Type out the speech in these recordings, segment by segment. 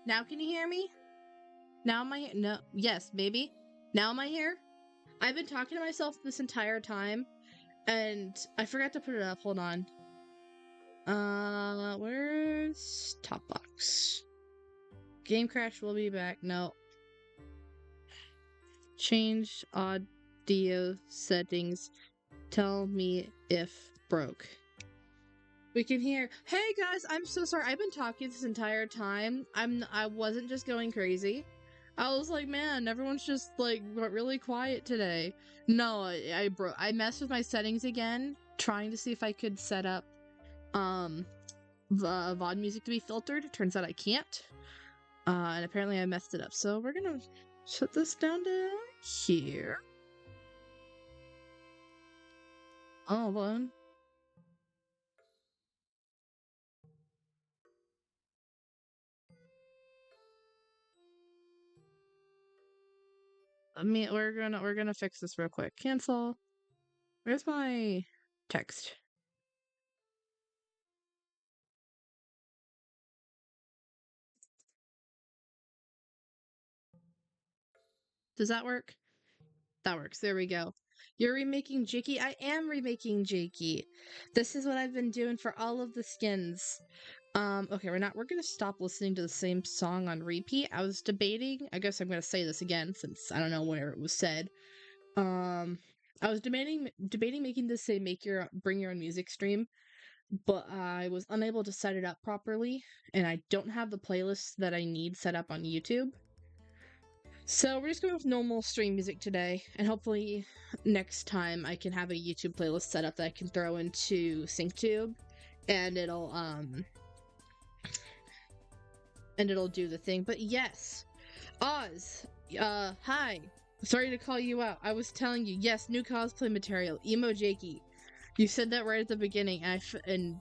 Now can you hear me? Now am I no yes, maybe. Now am I here? I've been talking to myself this entire time and I forgot to put it up. Hold on. Where's top box? Game crash will be back. No. Change audio settings. Tell me if broke. We can hear. Hey guys, I'm so sorry. I've been talking this entire time. I wasn't just going crazy. I was like, man, everyone's just like really quiet today. No, I messed with my settings again, trying to see if I could set up the VOD music to be filtered. Turns out I can't. And apparently I messed it up. So we're gonna shut this down to here. Hold on. We're gonna fix this real quick. Cancel. Where's my text? Does that work? That works. There we go. You're remaking Jakey? I am remaking Jakey. This is what I've been doing for all of the skins. Okay, we're gonna stop listening to the same song on repeat. I was debating, I guess I'm gonna say this again since I don't know where it was said. I was debating making this say bring your own music stream, but I was unable to set it up properly, and I don't have the playlist that I need set up on YouTube. So we're just going with normal stream music today, and hopefully next time I can have a YouTube playlist set up that I can throw into SyncTube, and it'll do the thing. But yes, Oz, hi. Sorry to call you out. I was telling you, yes, new cosplay material, Emo Jakey. You said that right at the beginning, and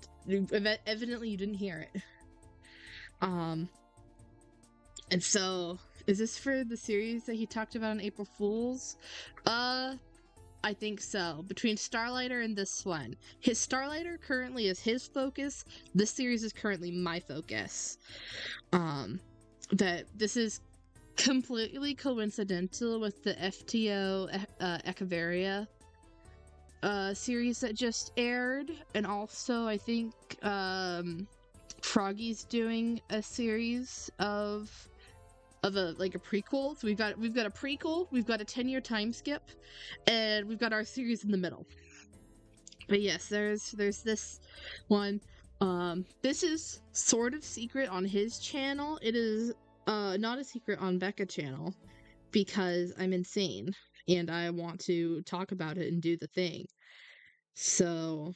evidently you didn't hear it. And so, is this for the series that he talked about on April Fool's? I think so. Between Starlighter and this one. His Starlighter currently is his focus. This series is currently my focus. That this is completely coincidental with the FTO Echeveria series that just aired, and also I think Froggy's doing a series of a prequel. So we've got a prequel, we've got a 10-year time skip, and we've got our series in the middle. But yes, there's this one. This is sort of secret on his channel. It is not a secret on Becca channel because I'm insane and I want to talk about it and do the thing. So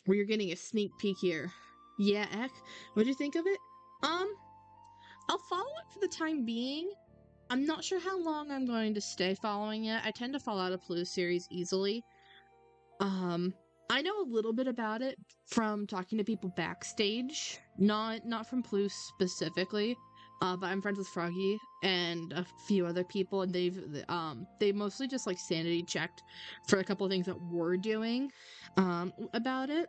we're getting a sneak peek here. Yeah, Ek, what'd you think of it? I'll follow it for the time being. I'm not sure how long I'm going to stay following it. I tend to fall out of Plu's series easily. I know a little bit about it from talking to people backstage, not from Plu specifically, but I'm friends with Froggy and a few other people, and they mostly just like sanity checked for a couple of things that we're doing about it.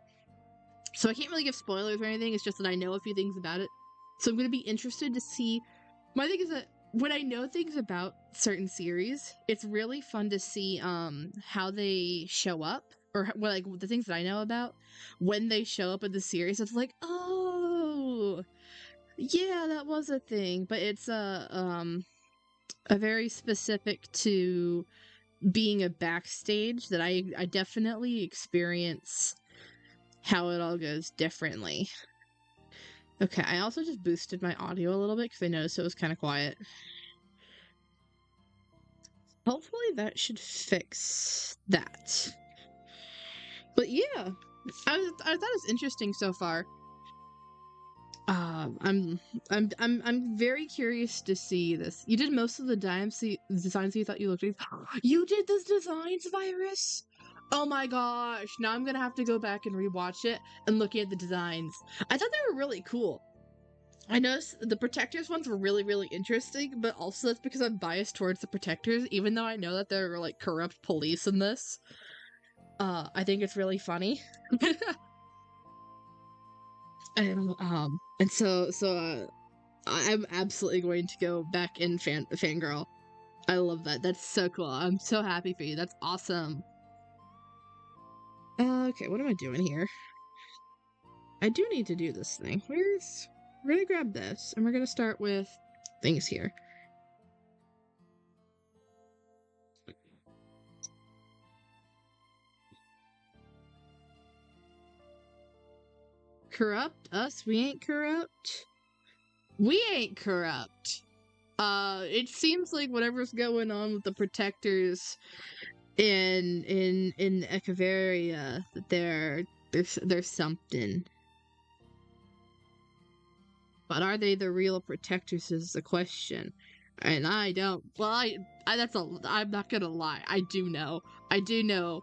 So I can't really give spoilers or anything. It's just that I know a few things about it. So I'm going to be interested to see. My thing is that when I know things about certain series, it's really fun to see how they show up, or like the things that I know about when they show up in the series. It's like, oh, yeah, that was a thing, but it's a very specific to being a backstage that I definitely experience how it all goes differently. Okay, I also just boosted my audio a little bit because I noticed it was kind of quiet. Hopefully that should fix that. But yeah, I thought it was interesting so far. I'm very curious to see this. You did most of the designs you thought you looked at. You did this designs, Virus? Oh my gosh, now I'm gonna have to go back and rewatch it and look at the designs. I thought they were really cool. I noticed the Protectors ones were really, really interesting, but also that's because I'm biased towards the Protectors, even though I know that there are, like, corrupt police in this. I think it's really funny. And so I'm absolutely going to go back in fangirl. I love that. That's so cool. I'm so happy for you. That's awesome. Okay, what am I doing here? I do need to do this thing. We're gonna grab this, and we're gonna start with things here. Corrupt? Us? We ain't corrupt? We ain't corrupt. It seems like whatever's going on with the protectors in Echeveria, that there's something. But are they the real protectors is the question. And I don't, well, I'm not gonna lie, I do know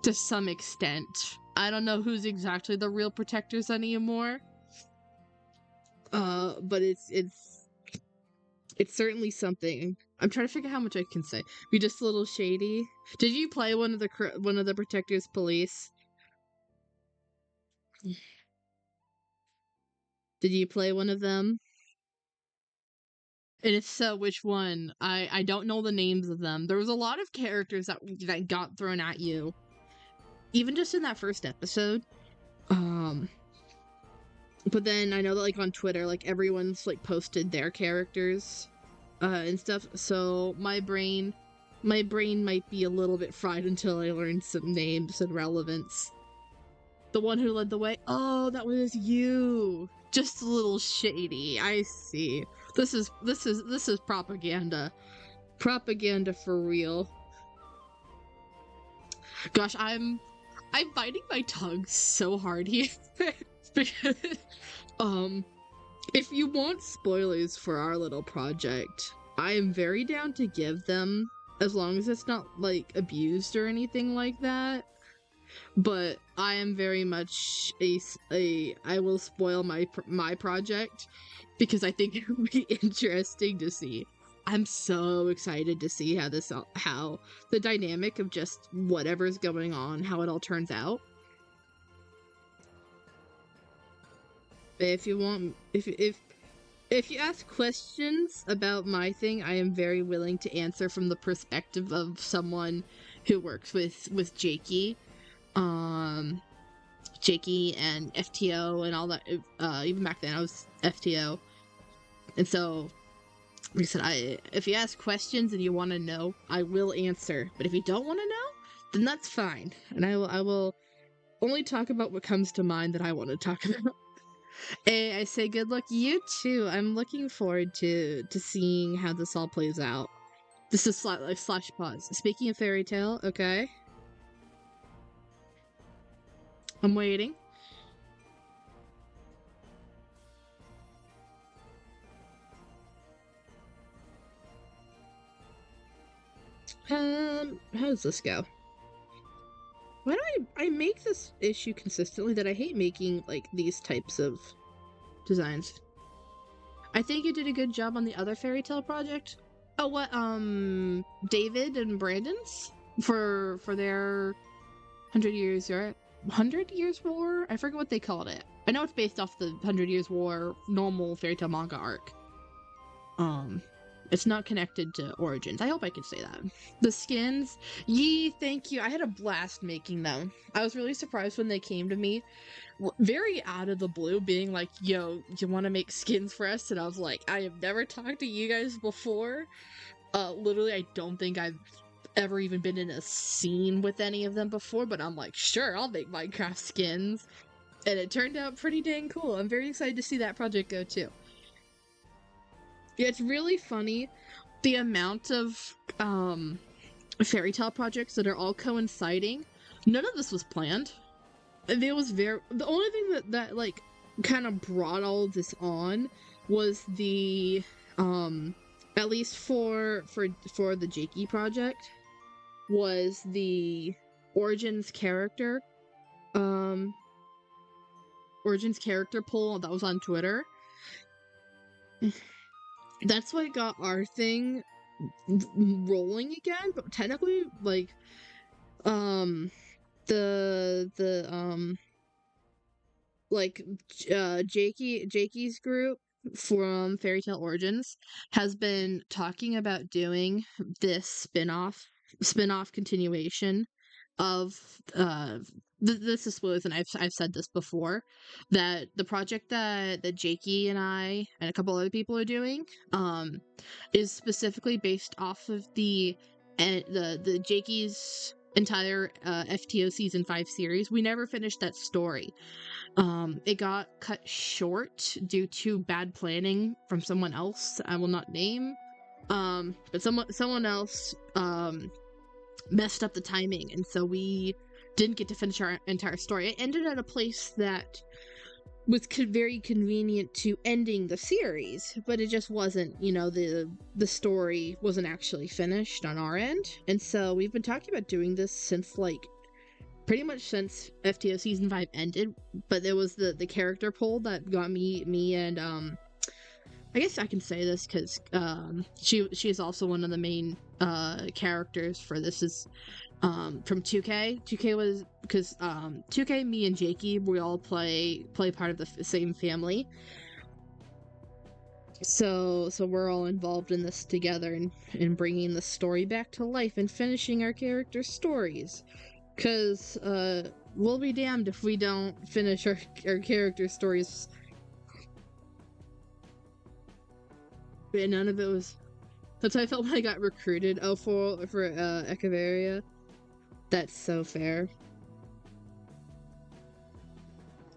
to some extent. I don't know who's exactly the real protectors anymore. But it's certainly something. I'm trying to figure out how much I can say. Be just a little shady. Did you play one of the protectors' police? Did you play one of them? And if so, which one? I don't know the names of them. There was a lot of characters that got thrown at you, even just in that first episode. But then I know that like on Twitter, like everyone's like posted their characters, and stuff. So my brain might be a little bit fried until I learn some names and relevance. The one who led the way. Oh, that was you. Just a little shady. I see. This is propaganda. Propaganda for real. Gosh, I'm biting my tongue so hard here because if you want spoilers for our little project, I am very down to give them as long as it's not like abused or anything like that. But I am very much I will spoil my project because I think it would be interesting to see. I'm so excited to see how the dynamic of just whatever's going on, how it all turns out. If you want, if you ask questions about my thing, I am very willing to answer from the perspective of someone who works with Jakey. Jakey and FTO and all that. Even back then I was FTO. And so, like I said, if you ask questions and you want to know, I will answer. But if you don't want to know, then that's fine. And I will only talk about what comes to mind that I want to talk about. And I say good luck, you too. I'm looking forward to seeing how this all plays out. This is slash pause. Speaking of fairy tale, okay. I'm waiting. How does this go? Why do I make this issue consistently that I hate making, like, these types of designs? I think you did a good job on the other fairy tale project. Oh, what, David and Brandon's? For their 100 Years, or 100 Years War? I forget what they called it. I know it's based off the 100 Years War normal fairy tale manga arc. It's not connected to Origins. I hope I can say that. The skins, yee, thank you. I had a blast making them. I was really surprised when they came to me, very out of the blue, being like, yo, you want to make skins for us? And I was like, I have never talked to you guys before. Literally, I don't think I've ever even been in a scene with any of them before, but I'm like, sure, I'll make Minecraft skins. And it turned out pretty dang cool. I'm very excited to see that project go too. Yeah, it's really funny the amount of fairy tale projects that are all coinciding. None of this was planned. It was the only thing that like kind of brought all of this on was the at least for the Jakey project, was the Origins character poll that was on Twitter. That's what got our thing rolling again, but technically, like, Jakey's group from Fairy Tale Origins has been talking about doing this spin-off continuation of this is spoilers, and I've said this before, that the project that Jakey and I and a couple other people are doing is specifically based off of the Jakey's entire FTO season 5 series. We never finished that story. It got cut short due to bad planning from someone else I will not name. But someone else messed up the timing, and so we didn't get to finish our entire story. It ended at a place that was very convenient to ending the series, but it just wasn't, the story wasn't actually finished on our end. And so we've been talking about doing this since pretty much since FTO season 5 ended, but there was the character poll that got me and I guess I can say this because she is also one of the main characters for this is from 2K. 2K was because 2K, me and Jakey, we all play part of the same family. So we're all involved in this together and bringing the story back to life and finishing our character stories. Because we'll be damned if we don't finish our character stories. But none of it was. That's how I felt when I got recruited. Oh, for Echeveria. That's so fair.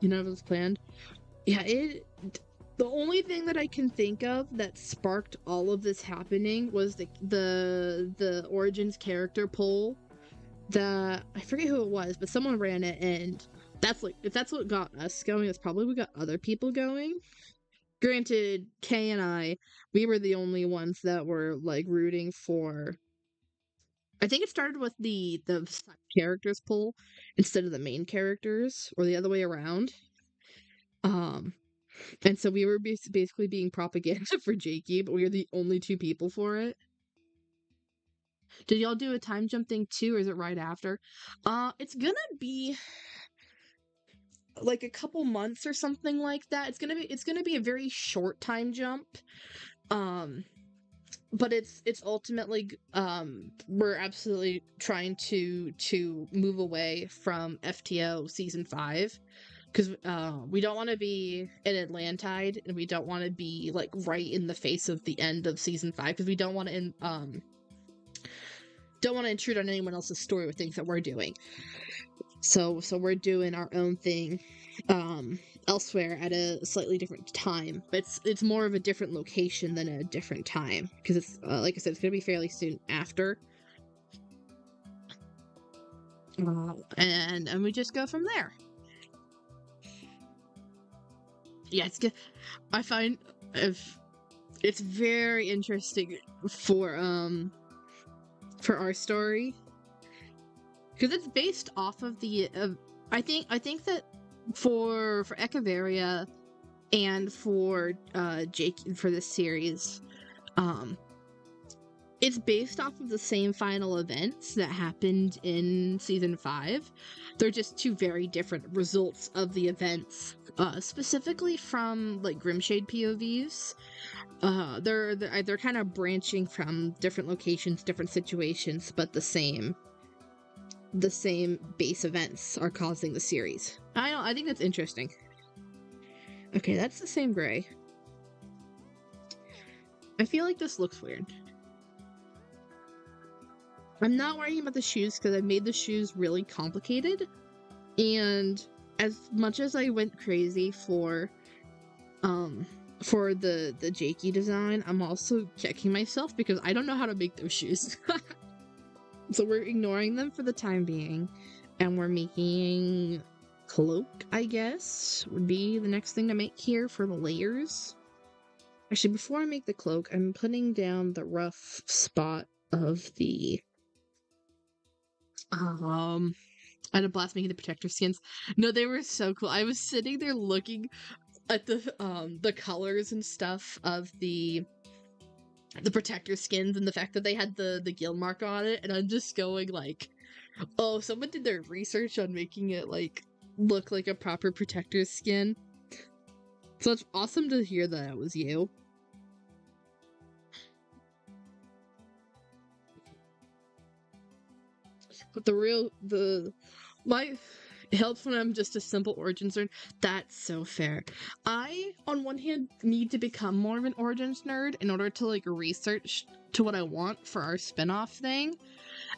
None of it was planned. Yeah, the only thing that I can think of that sparked all of this happening was the Origins character poll. That I forget who it was, but someone ran it, and if that's what got us going, that's probably what got other people going. Granted, Kay and I, we were the only ones that were rooting for. I think it started with the characters poll instead of the main characters, or the other way around. And so we were basically being propaganda for Jakey, but we were the only two people for it. Did y'all do a time jump thing too, or is it right after? It's gonna be a couple months or something like that. It's gonna be a very short time jump. But it's ultimately we're absolutely trying to move away from FTO season 5 because we don't want to be in Atlantide, and we don't want to be right in the face of the end of season 5 because we don't want to intrude on anyone else's story with things that we're doing. So we're doing our own thing elsewhere at a slightly different time, but it's more of a different location than a different time because it's like I said, it's gonna be fairly soon after, and we just go from there. Yeah, it's good. I find it's very interesting for our story because it's based off of the I think that for Echeveria and for Jake for this series, it's based off of the same final events that happened in season 5. They're just two very different results of the events, specifically from Grimshade POVs. They're kind of branching from different locations, different situations, but the same base events are causing the series. I think that's interesting. Okay, that's the same gray. I feel like this looks weird. I'm not worrying about the shoes because I made the shoes really complicated, and as much as I went crazy for the Jakey design, I'm also kicking myself because I don't know how to make those shoes. So we're ignoring them for the time being, and we're making cloak, I guess, would be the next thing to make here for the layers. Actually, before I make the cloak, I'm putting down the rough spot of the I had a blast making the protector skins. No, they were so cool. I was sitting there looking at the colors and stuff of the protector skins and the fact that they had the guild mark on it, and I'm just going oh, someone did their research on making it look like a proper protector skin. So it's awesome to hear that it was you. But my it helps when I'm just a simple Origins nerd. That's so fair. I, on one hand, need to become more of an Origins nerd in order to like research to what I want for our spin-off thing.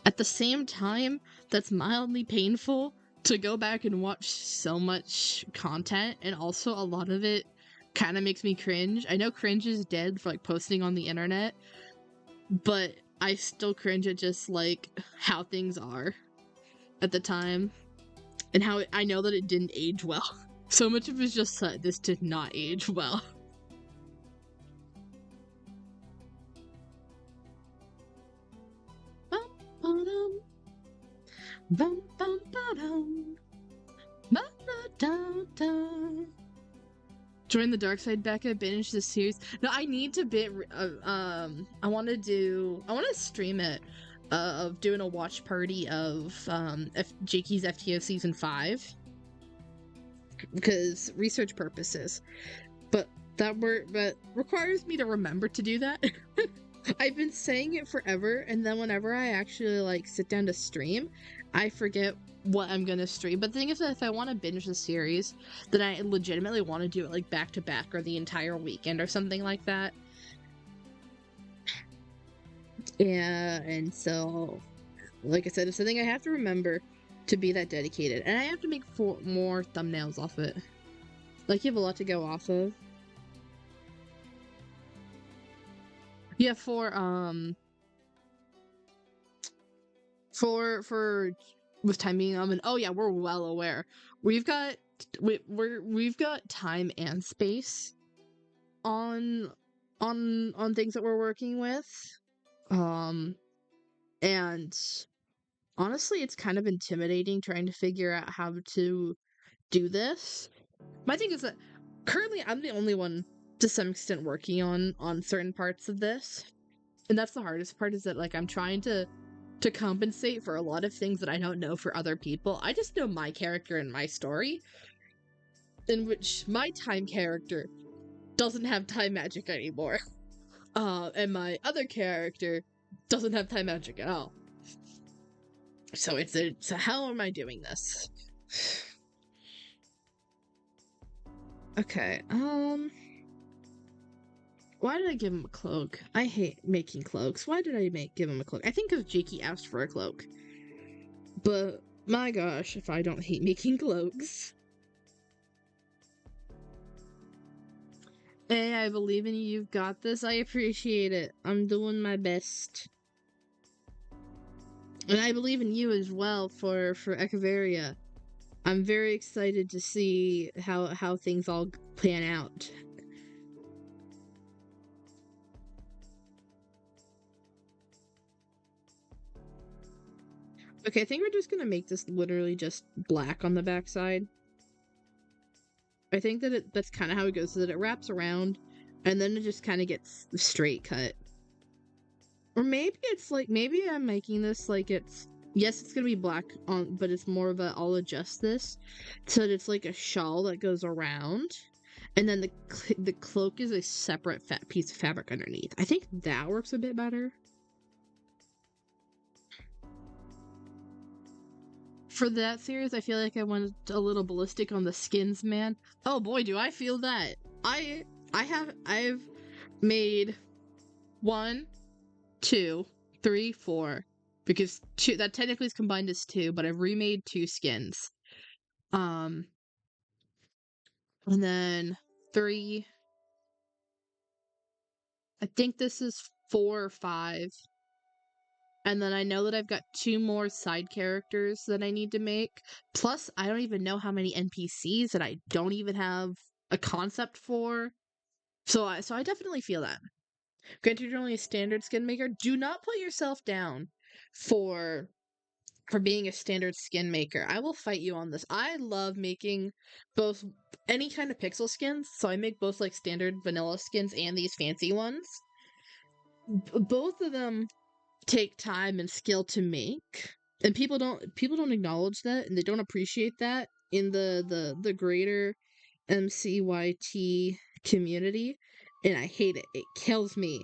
At the same time, that's mildly painful to go back and watch so much content, and also a lot of it kind of makes me cringe. I know cringe is dead for like posting on the internet, but I still cringe at just like how things are at the time, and how I know that it didn't age well. So much of it is just this did not age well. Join the dark side, Becca. Binge the series. No, I need to I want to stream it. Of doing a watch party of Jakey's FTO season 5 because research purposes, but requires me to remember to do that. I've been saying it forever, and then whenever I actually like sit down to stream, I forget what I'm gonna stream. But the thing is that if I want to binge the series, then I legitimately want to do it like back to back or the entire weekend or something like that. Yeah, and so, like I said, it's something I have to remember to be that dedicated. And I have to make more thumbnails off it. Like, you have a lot to go off of. Yeah, for with time being and oh yeah, we're well aware. We've got time and space on things that we're working with. And honestly, it's kind of intimidating trying to figure out how to do this. My thing is that currently I'm the only one to some extent working on certain parts of this. And that's the hardest part, is that like I'm trying to compensate for a lot of things that I don't know for other people. I just know my character and my story, in which my time character doesn't have time magic anymore. And my other character doesn't have time magic at all. So so how am I doing this? Okay, why did I give him a cloak? I hate making cloaks. Why did I give him a cloak? I think because Jakey asked for a cloak. But, my gosh, if I don't hate making cloaks. Hey, I believe in you. You've got this. I appreciate it. I'm doing my best. And I believe in you as well for Echeveria. I'm very excited to see how things all pan out. Okay, I think we're just gonna make this literally just black on the backside. I think that that's kind of how it goes, so that it wraps around, and then it just kind of gets straight cut. Or maybe it's like, maybe I'm making this like it's, yes, it's gonna be black on, but it's more of a, I'll adjust this so that it's like a shawl that goes around, and then the cloak is a separate piece of fabric underneath. I think that works a bit better. For that series, I feel like I went a little ballistic on the skins, man. Oh boy, do I feel that. I've made 1, 2, 3, 4, because 2, that technically is combined as 2, but I've remade 2 skins. And then 3. I think this is 4 or 5. And then I know that I've got 2 more side characters that I need to make. Plus, I don't even know how many NPCs that I don't even have a concept for. So I definitely feel that. Granted, you're only a standard skin maker. Do not put yourself down for being a standard skin maker. I will fight you on this. I love making both any kind of pixel skins. So I make both like standard vanilla skins and these fancy ones. Both of them take time and skill to make, and people don't acknowledge that, and they don't appreciate that in the greater MCYT community, and I hate it. It kills me.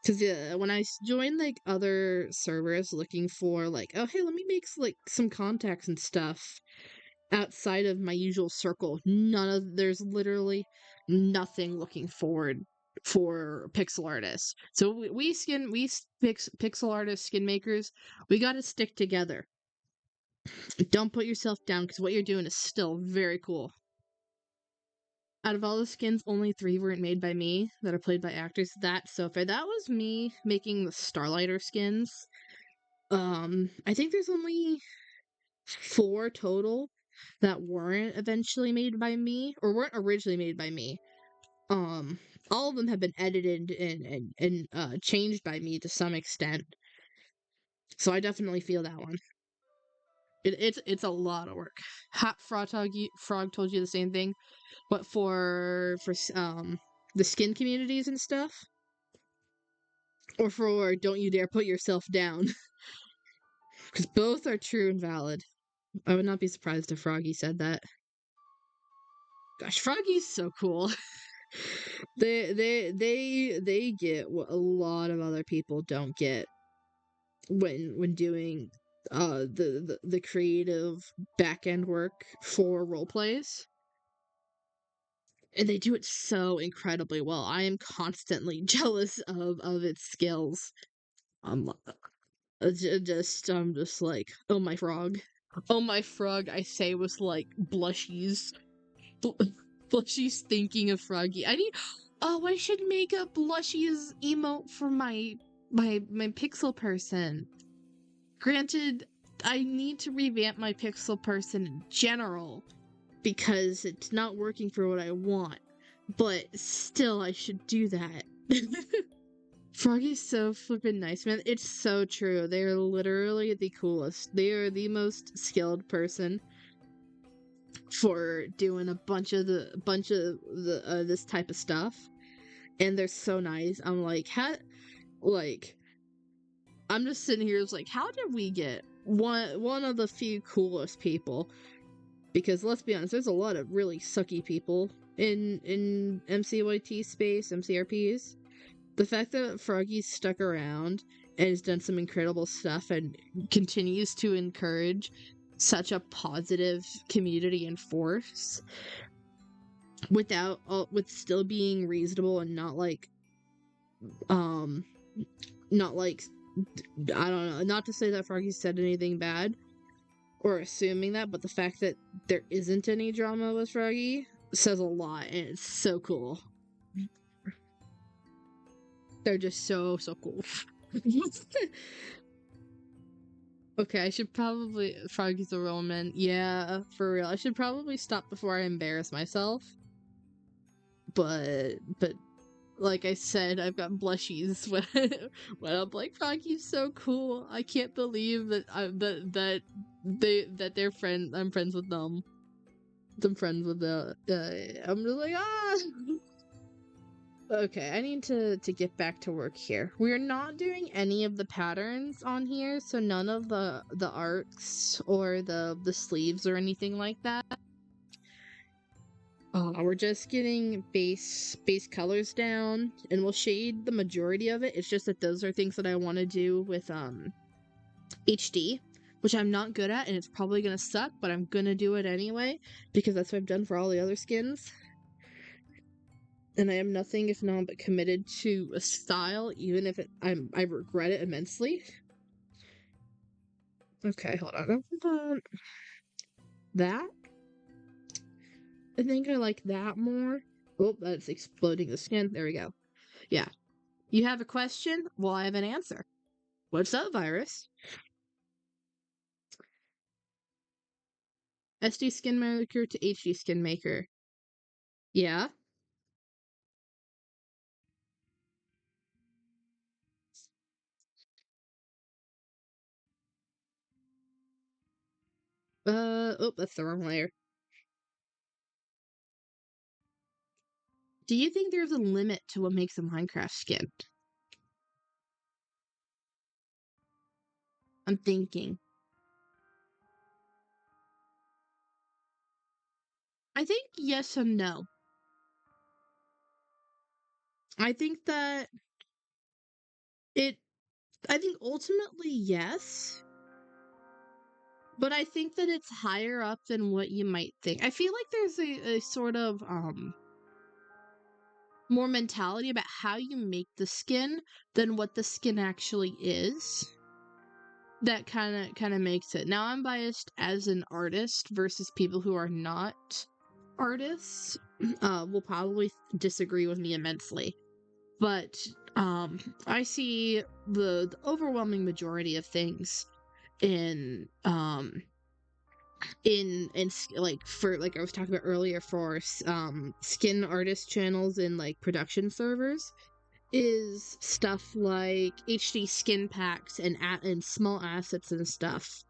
Because when I join like other servers looking for like, oh hey, let me make like some contacts and stuff outside of my usual circle, there's literally nothing looking forward for pixel artists. So pixel artists, skin makers, we got to stick together. Don't put yourself down because what you're doing is still very cool. Out of all the skins, only 3 weren't made by me that are played by actors. That's so fair. That was me making the Starlighter skins. I think there's only 4 total that weren't eventually made by me, or weren't originally made by me. All of them have been edited and changed by me to some extent. So I definitely feel that one. It's a lot of work. Hot Frog told you the same thing, but for the skin communities and stuff, or for don't you dare put yourself down, because both are true and valid. I would not be surprised if Froggy said that. Gosh, Froggy's so cool. they get what a lot of other people don't get when doing the creative back end work for role plays. And they do it so incredibly well. I am constantly jealous of its skills. I'm I'm just like, oh my frog. Oh my frog, I say was like blushies. Blushies thinking of Froggy. I should make a blushies emote for my pixel person. Granted, I need to revamp my pixel person in general because it's not working for what I want. But still, I should do that. Froggy's so flippin' nice, man. It's so true. They are literally the coolest. They are the most skilled person for doing a bunch of this type of stuff, and they're so nice. I'm like, I'm just sitting here, like, how did we get one of the few coolest people? Because let's be honest, there's a lot of really sucky people in MCYT space, MCRPs. The fact that Froggy's stuck around and has done some incredible stuff and continues to encourage such a positive community and force with still being reasonable and not like not like, I don't know, not to say that Froggy said anything bad or assuming that, but the fact that there isn't any drama with Froggy says a lot, and it's so cool. They're just so cool. Okay, I should probably... Froggy's a Roman. Yeah, for real. I should probably stop before I embarrass myself. But like I said, I've got blushies when I'm like, Froggy's so cool. I can't believe that I'm friends with them. I'm friends with I'm just like, ah. Okay, I need to get back to work here. We're not doing any of the patterns on here, so none of the arcs or the sleeves or anything like that. We're just getting base colors down, and we'll shade the majority of it. It's just that those are things that I want to do with HD, which I'm not good at, and it's probably gonna suck, but I'm gonna do it anyway because that's what I've done for all the other skins. And I am nothing if not but committed to a style, even if I regret it immensely. Okay, hold on. That? I think I like that more. Oh, that's exploding the skin. There we go. Yeah. You have a question? Well, I have an answer. What's up, virus? SD skin maker to HD skin maker. Yeah? Oh, that's the wrong layer. Do you think there's a limit to what makes a Minecraft skin? I'm thinking. I think yes and no. I think that it I think ultimately yes, but I think that it's higher up than what you might think. I feel like there's a sort of more mentality about how you make the skin than what the skin actually is. That kind of makes it. Now I'm biased as an artist versus people who are not artists. Will probably disagree with me immensely. But I see the overwhelming majority of things in like for like I was talking about earlier for skin artist channels and like production servers is stuff like HD skin packs and small assets and stuff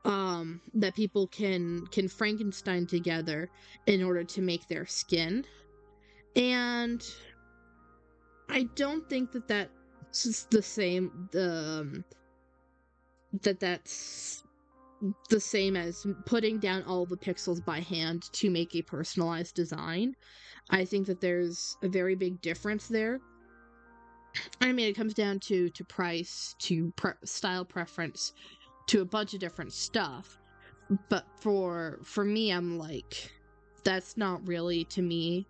that people can Frankenstein together in order to make their skin. And I don't think that that's the same that's the same as putting down all the pixels by hand to make a personalized design. I think that there's a very big difference there. I mean, it comes down to price, to style preference, to a bunch of different stuff. But for me, I'm like, that's not really to me.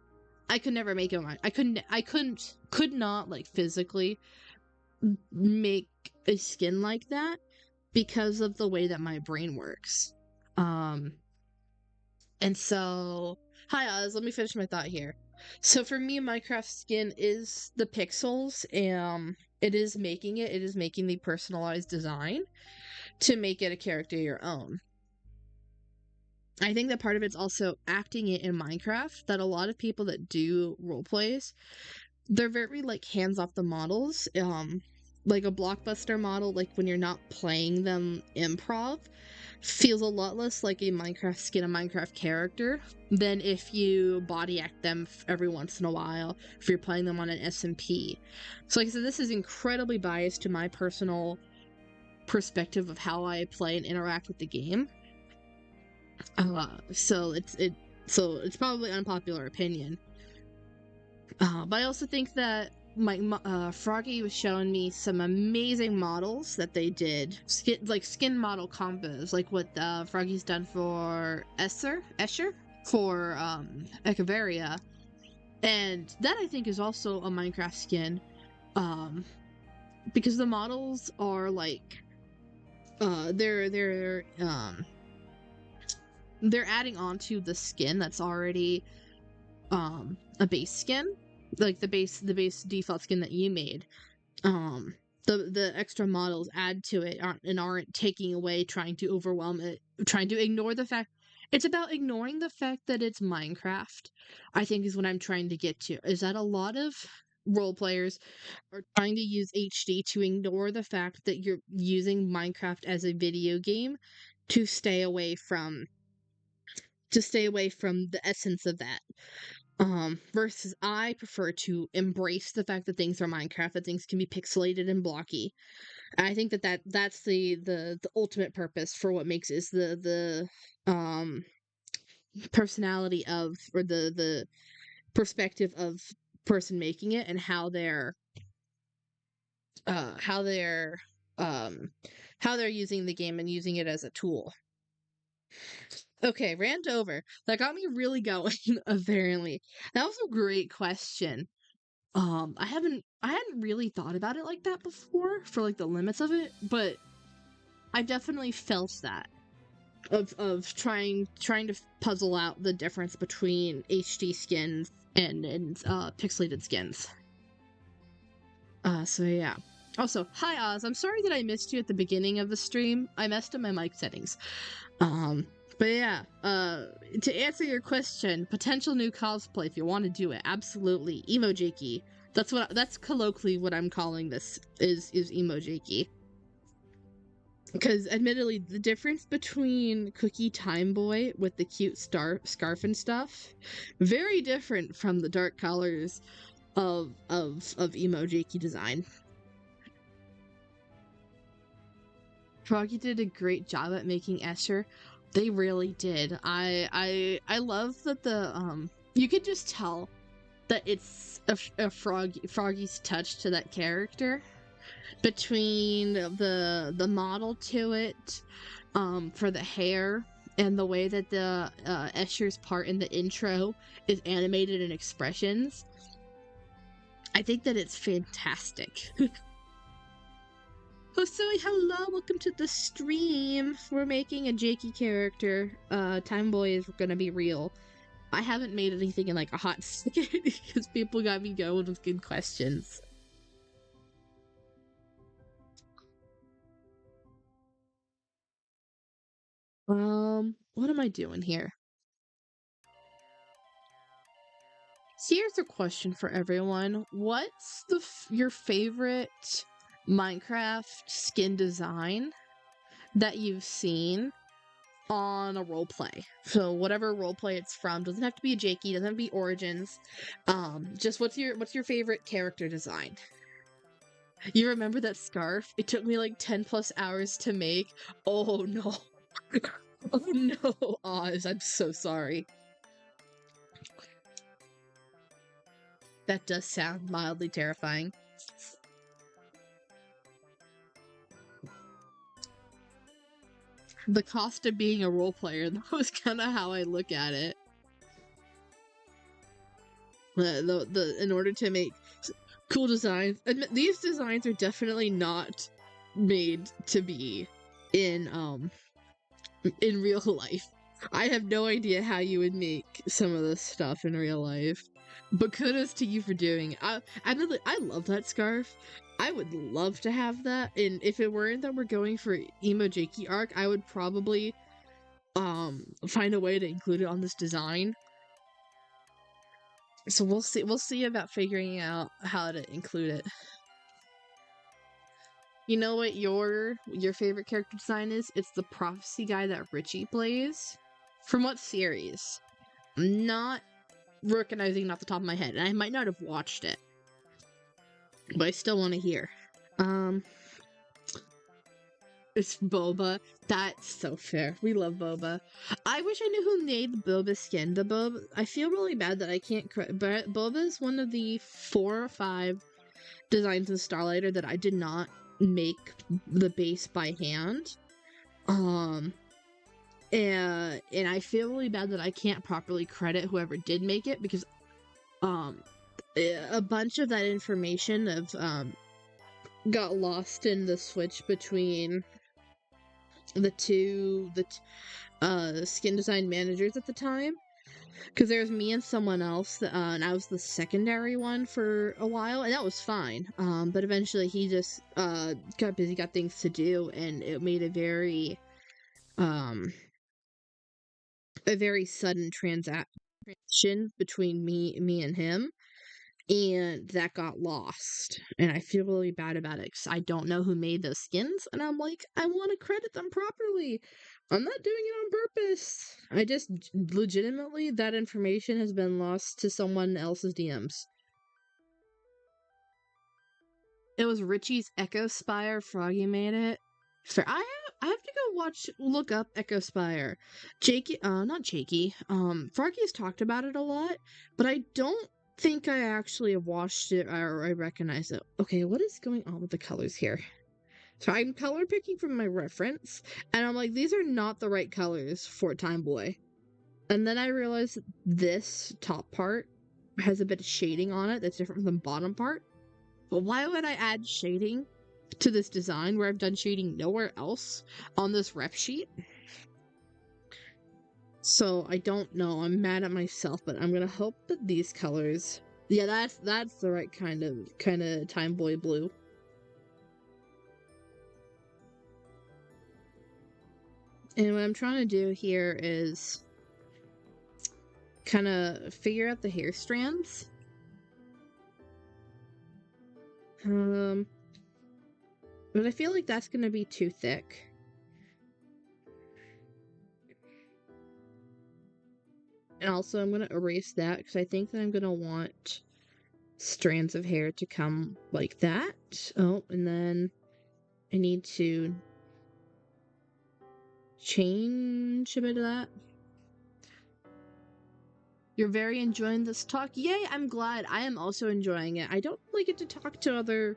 I could never make it. Could not like physically make a skin like that because of the way that my brain works. Um, and so, hi Oz, let me finish my thought here. So for me, Minecraft skin is the pixels, and it is making the personalized design to make it a character your own. I think that part of it's also acting it in Minecraft, that a lot of people that do role plays, they're very like hands off the models. Like a blockbuster model, like when you're not playing them improv, feels a lot less like a Minecraft skin, a Minecraft character, than if you body act them every once in a while, if you're playing them on an SMP. So like I said, this is incredibly biased to my personal perspective of how I play and interact with the game. So it's probably unpopular opinion. But I also think that Froggy was showing me some amazing models that they did, skin model combos, like what Froggy's done for Escher for Echeveria, and that I think is also a Minecraft skin, because the models are like, they're adding on to the skin that's already a base skin, like the base default skin that you made. The extra models add to it aren't taking away, trying to overwhelm it, trying to ignore the fact. It's about ignoring the fact that it's Minecraft, I think, is what I'm trying to get to, is that a lot of role players are trying to use HD to ignore the fact that you're using Minecraft as a video game to stay away from the essence of that. Versus I prefer to embrace the fact that things are Minecraft, that things can be pixelated and blocky. I think that's the ultimate purpose for what makes is the personality of, or the perspective of person making it, and how they're how they're using the game and using it as a tool. Okay, rant over. That got me really going, apparently. That was a great question. I hadn't really thought about it like that before, for like the limits of it, but I definitely felt that of trying to puzzle out the difference between HD skins and pixelated skins. So yeah. Also, hi Oz, I'm sorry that I missed you at the beginning of the stream. I messed up my mic settings. But yeah, to answer your question, potential new cosplay if you want to do it, absolutely. Emo Jakey. That's colloquially what I'm calling this, is Emo Jakey. Because admittedly, the difference between Cookie Time Boy with the cute scarf and stuff, very different from the dark colors of Emo Jakey design. Froggy did a great job at making Escher. They really did. I love that you could just tell that it's a Froggy's touch to that character between the model to it, for the hair and the way that the Escher's part in the intro is animated in expressions. I think that it's fantastic. Oh, Zoe, hello, welcome to the stream. We're making a Jakey character. Time Boy is gonna be real. I haven't made anything in like a hot second because people got me going with good questions. What am I doing here? Here's a question for everyone. What's your favorite Minecraft skin design that you've seen on a roleplay? So whatever roleplay it's from, doesn't have to be a Jakey, doesn't have to be Origins. Just what's your favorite character design? You remember that scarf? It took me like 10 plus hours to make. Oh no. Oh no, Oz, I'm so sorry. That does sound mildly terrifying. The cost of being a role player, that was kind of how I look at it. In order to make cool designs, and these designs are definitely not made to be in real life. I have no idea how you would make some of this stuff in real life, but kudos to you for doing it. I love that scarf. I would love to have that, and if it weren't that we're going for Emo Jakey arc, I would probably find a way to include it on this design. So we'll see about figuring out how to include it. You know what your favorite character design is? It's the prophecy guy that Richie plays. From what series? I'm not recognizing off the top of my head, and I might not have watched it, but I still want to hear. It's Boba. That's so fair. We love Boba. I wish I knew who made the Boba skin. I feel really bad that I can't. But Boba is one of the 4 or 5 designs in Starlighter that I did not make the base by hand. And I feel really bad that I can't properly credit whoever did make it, because a bunch of that information got lost in the switch between the skin design managers at the time, because there was me and someone else, and I was the secondary one for a while, and that was fine. But eventually he just got busy, got things to do, and it made a very sudden transaction between me and him, and that got lost, and I feel really bad about it because I don't know who made those skins, and I'm like, I want to credit them properly. I'm not doing it on purpose. I just legitimately, that information has been lost to someone else's DMs. It was Richie's Echo Spire. Froggy made it. Fair. I have to go look up Echo Spire. Not Jakey. Froggy's talked about it a lot, but I don't think I actually have watched it or I recognize it. Okay, what is going on with the colors here? So I'm color picking from my reference, and I'm like, these are not the right colors for Time Boy. And then I realized this top part has a bit of shading on it that's different from the bottom part. But why would I add shading to this design where I've done shading nowhere else on this rep sheet? So I don't know. I'm mad at myself, but I'm gonna hope that these colors. Yeah, that's the right kind of Time Boy blue. And what I'm trying to do here is kind of figure out the hair strands. But I feel like that's gonna be too thick. And also I'm gonna erase that because I think that I'm gonna want strands of hair to come like that. Oh, and then I need to change should I do that? You're very enjoying this talk. Yay, I'm glad. I am also enjoying it. I don't really get to talk to other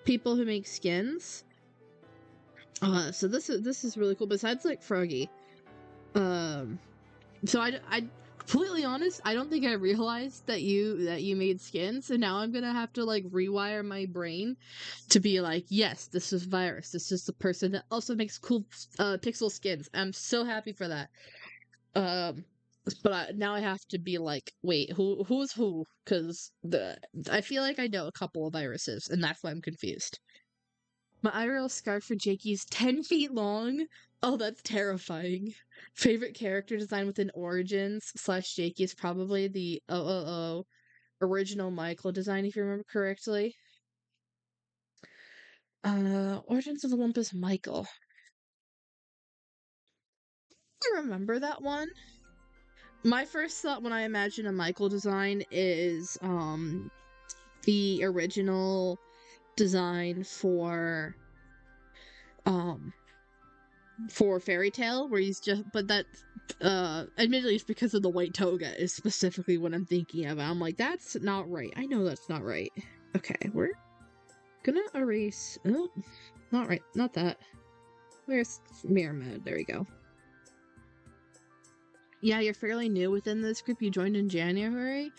people who make skins. So this is really cool. Besides like Froggy. So I completely honest, I don't think I realized that you made skins, so now I'm gonna have to like rewire my brain to be like, yes, this is Virus. This is the person that also makes cool pixel skins. I'm so happy for that. But now I have to be like, wait, who's who? Because I feel like I know a couple of viruses, and that's why I'm confused. My IRL scarf for Jakey's 10 feet long. Oh, that's terrifying. Favorite character design within Origins / Jakey is probably the original Michael design, if you remember correctly. Origins of Olympus Michael. I remember that one. My first thought when I imagine a Michael design is the original design for Fairy Tale, where he's just, but that admittedly it's because of the white toga is specifically what I'm thinking of. I'm like, that's not right. I know that's not right. Okay, we're gonna erase. Oh, not right, not that. Where's mirror mode? There we go. Yeah, you're fairly new within this group. You joined in January.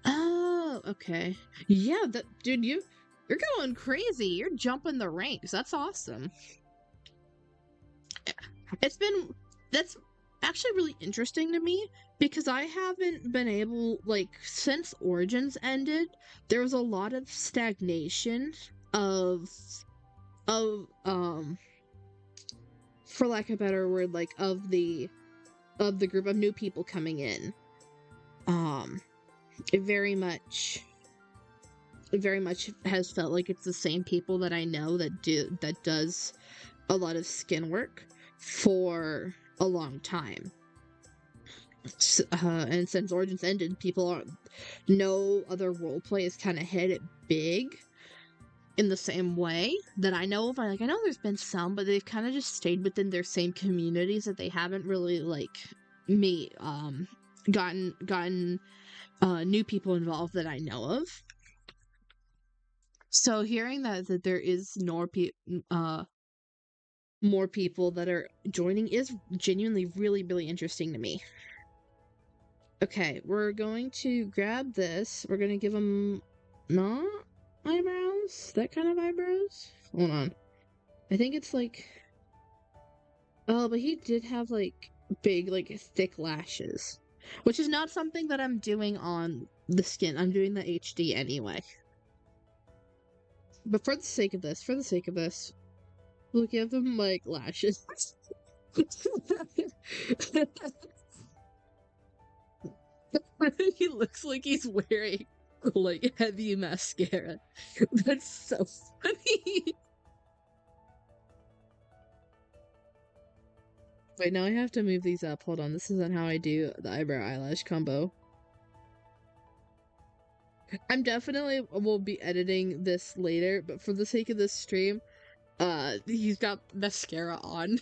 Oh, okay. Yeah, that dude, you're going crazy. You're jumping the ranks. That's awesome. That's actually really interesting to me because I haven't been able, like, since Origins ended, there was a lot of stagnation of for lack of a better word, like, of the group of new people coming in. It very much has felt like it's the same people that I know that does a lot of skin work for a long time. And since Origins ended, no other roleplay has kind of hit it big in the same way that I know of. I know there's been some, but they've kind of just stayed within their same communities that they haven't really gotten new people involved that I know of. So hearing that there is more people that are joining is genuinely really, really interesting to me. Okay, we're going to grab this. We're going to give him not eyebrows? That kind of eyebrows? Hold on. I think it's like... Oh, but he did have like big, like thick lashes. Which is not something that I'm doing on the skin. I'm doing the HD anyway. But for the sake of this, we'll give him, like, lashes. He looks like he's wearing, like, heavy mascara. That's so funny. Wait, now I have to move these up. Hold on, this isn't how I do the eyebrow eyelash combo. I'm definitely will be editing this later, but for the sake of this stream, he's got mascara on.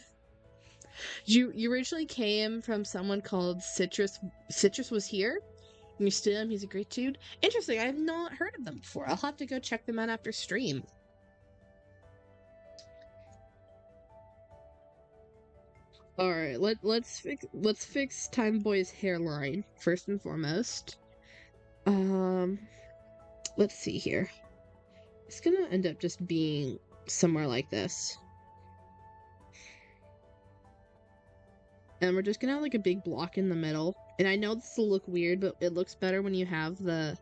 You originally came from someone called Citrus. Citrus was here. You see him, he's a great dude. Interesting, I have not heard of them before. I'll have to go check them out after stream. Alright, let's fix Time Boy's hairline, first and foremost. Let's see here. It's gonna end up just being somewhere like this. And we're just gonna have like a big block in the middle. And I know this will look weird, but it looks better when you have the,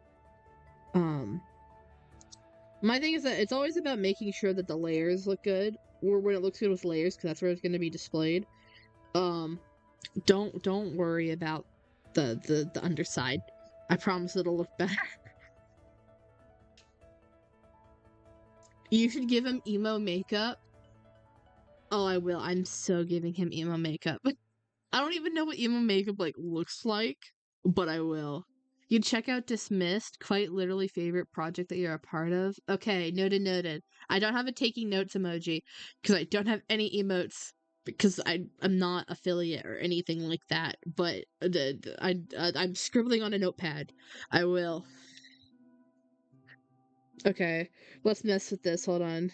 my thing is that it's always about making sure that the layers look good, or when it looks good with layers, because that's where it's gonna be displayed. Don't worry about the underside. I promise it'll look better. You should give him emo makeup. Oh, I will. I'm so giving him emo makeup. I don't even know what emo makeup, like, looks like, but I will. You check out Dismissed, quite literally favorite project that you're a part of. Okay, noted. I don't have a taking notes emoji, because I don't have any emotes because I'm not affiliate or anything like that, but I'm scribbling on a notepad. I will. Okay, let's mess with this. Hold on.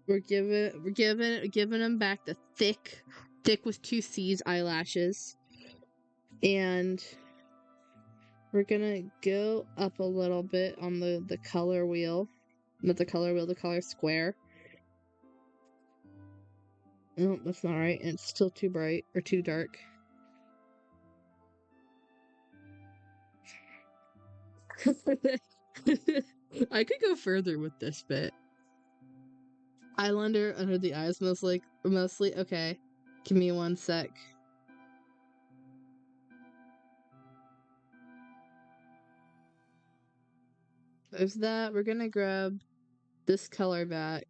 We're giving him back the thick with two C's eyelashes, and we're gonna go up a little bit on the color wheel, not the color wheel, the color square. No, that's not right. And it's still too bright or too dark. I could go further with this bit. Eyeliner under the eyes, mostly. Okay, give me one sec. There's that. We're gonna grab this color back.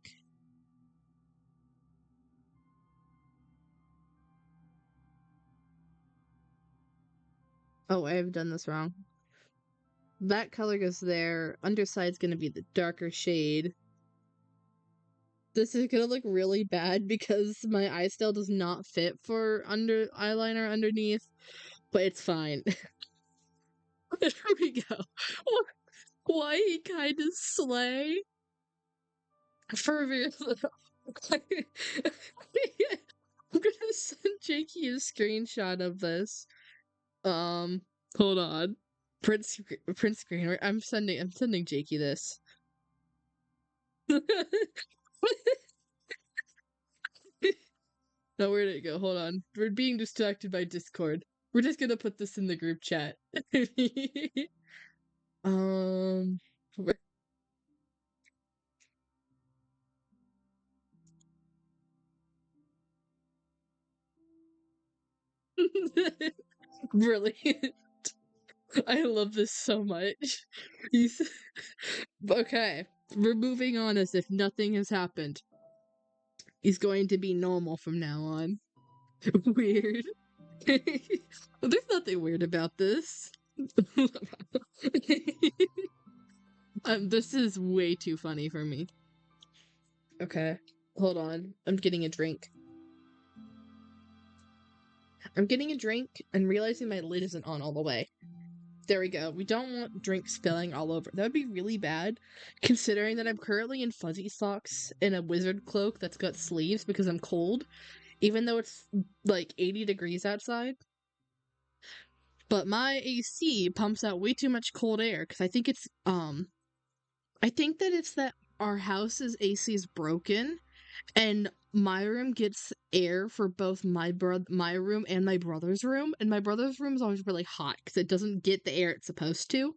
Oh, I have done this wrong. That color goes there. Underside's gonna be the darker shade. This is gonna look really bad because my eye style does not fit for under eyeliner underneath, but it's fine. There we go. Why he kind of slay? For real. I'm gonna send Jakey a screenshot of this. Hold on. Print screen. I'm sending Jakey this. Now where did it go? Hold on. We're being distracted by Discord. We're just gonna put this in the group chat. um Brilliant. I love this so much. He's okay. We're moving on as if nothing has happened. He's going to be normal from now on. Weird. There's nothing weird about this. This is way too funny for me. Okay, hold on. I'm getting a drink. I'm getting a drink and realizing my lid isn't on all the way. There we go. We don't want drink spilling all over. That would be really bad, considering that I'm currently in fuzzy socks and a wizard cloak that's got sleeves because I'm cold, even though it's like 80 degrees outside. But my AC pumps out way too much cold air because I think that it's that our house's AC is broken, and my room gets air for both my room and my brother's room, and my brother's room is always really hot because it doesn't get the air it's supposed to.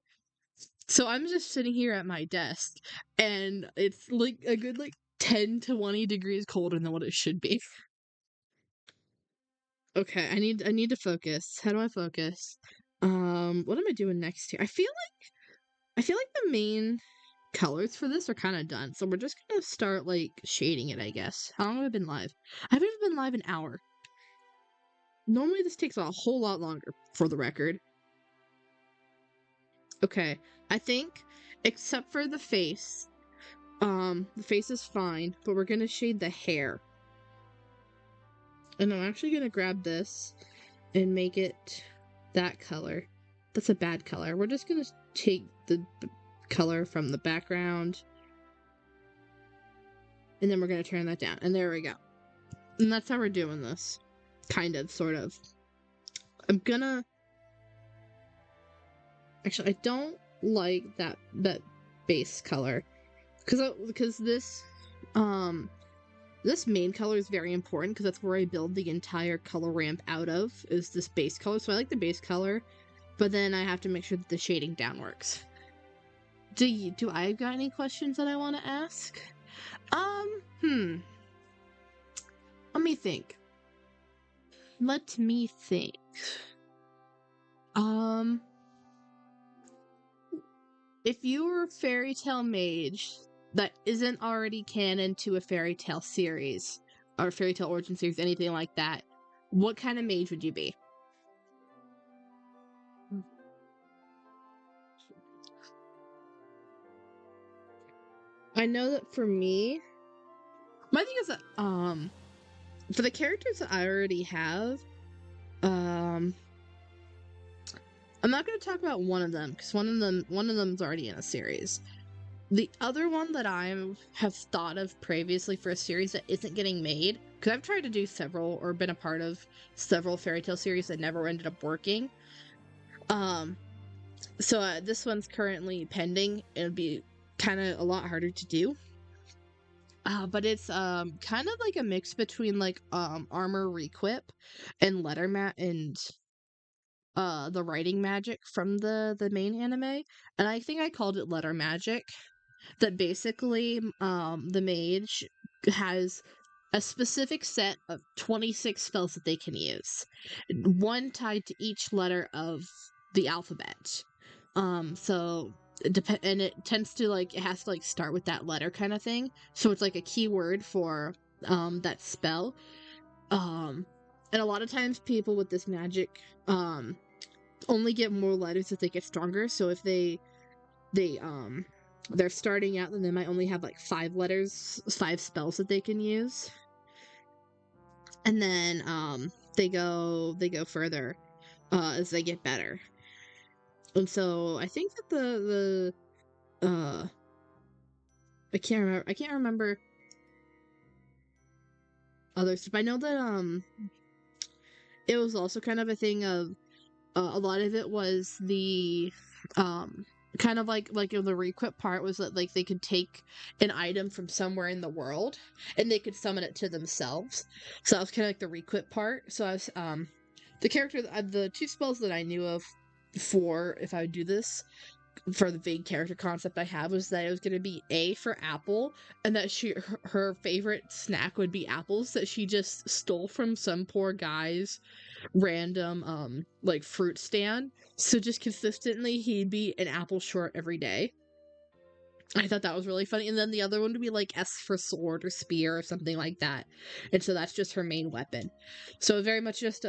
So I'm just sitting here at my desk, and it's like a good 10 to 20 degrees colder than what it should be. Okay, I need to focus. How do I focus? What am I doing next here? I feel like the main colors for this are kind of done, so we're just gonna start shading it, I guess. How long have I been live? I haven't even been live an hour. Normally this takes a whole lot longer, for the record. Okay, I think, except for the face, the face is fine, but we're gonna shade the hair. And I'm actually gonna grab this and make it that color. That's a bad color. We're just gonna take the color from the background, and then we're gonna turn that down. And there we go. And that's how we're doing this. Kind of, sort of. I'm gonna... Actually, I don't like that base color. Because this main color is very important because that's where I build the entire color ramp out of, is this base color. So I like the base color, but then I have to make sure that the shading down works. Do I got any questions that I want to ask? Let me think. If you were a fairy tale mage that isn't already canon to a fairy tale series, or fairy tale origin series, anything like that, what kind of mage would you be? I know that for me, my thing is that for the characters that I already have, um I'm not going to talk about one of them because one of them's already in a series. The other one that I have thought of previously for a series that isn't getting made, because I've tried to do several or been a part of several fairy tale series that never ended up working. So this one's currently pending. It'll be kind of a lot harder to do. But it's kind of like a mix between like armor requip and the writing magic from the main anime. And I think I called it letter magic. That basically the mage has a specific set of 26 spells that they can use, one tied to each letter of the alphabet. So and it tends to like it has to like start with that letter kind of thing. So it's like a keyword for that spell. Um and a lot of times people with this magic only get more letters if they get stronger. So if they they're starting out, then they might only have like 5 spells that they can use. And then they go further as they get better. And so I think that the I can't remember others, but I know that it was also kind of a thing of a lot of it was the kind of like the requip part was that like they could take an item from somewhere in the world and they could summon it to themselves. So that was kind of like the requip part. So I was the 2 spells that I knew of for if I would do this for the vague character concept I have was that it was going to be A for apple, and that her favorite snack would be apples that she just stole from some poor guy's random like fruit stand. So just consistently he'd be an apple short every day. I thought that was really funny. And then the other one would be like S for sword or spear or something like that. And so that's just her main weapon. So very much just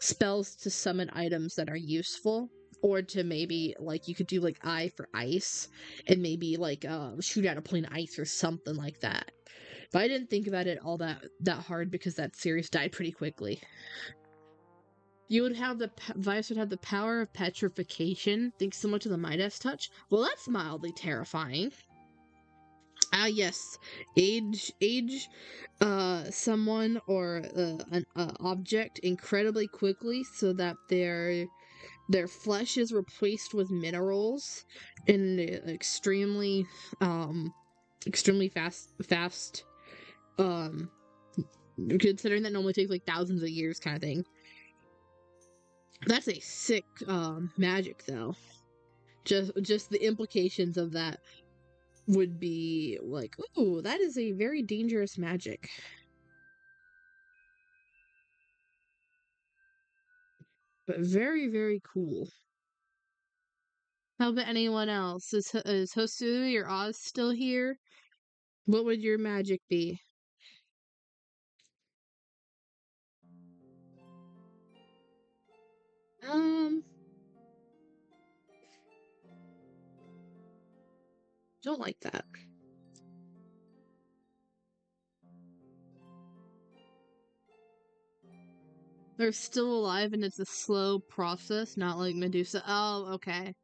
spells to summon items that are useful, or to maybe like you could do like I for ice and maybe like shoot out a plane of ice or something like that. But I didn't think about it all that hard because that series died pretty quickly. You would have Vice would have the power of petrification, thanks so much of the Midas touch. Well, that's mildly terrifying. Ah, yes, age, someone or an object incredibly quickly, so that their flesh is replaced with minerals in extremely, extremely fast. Um, Considering that normally takes like thousands of years, kind of thing. That's a sick magic though. Just the implications of that would be like, ooh, that is a very dangerous magic. But very, very cool. How about anyone else? Is Hosui or Oz still here? What would your magic be? Um, don't like that. They're still alive and it's a slow process, not like Medusa. Oh, okay.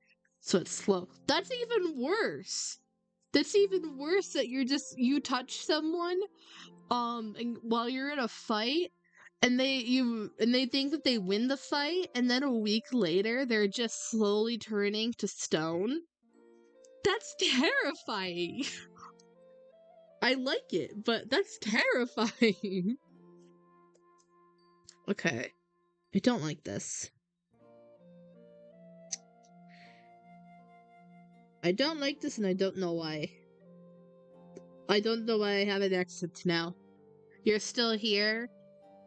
So it's slow. That's even worse. That's even worse that you touch someone and while you're in a fight and they think that they win the fight and then a week later they're just slowly turning to stone. That's terrifying. I like it, but that's terrifying. Okay. I don't like this. I don't like this and I don't know why. I don't know why I have an exit now. You're still here?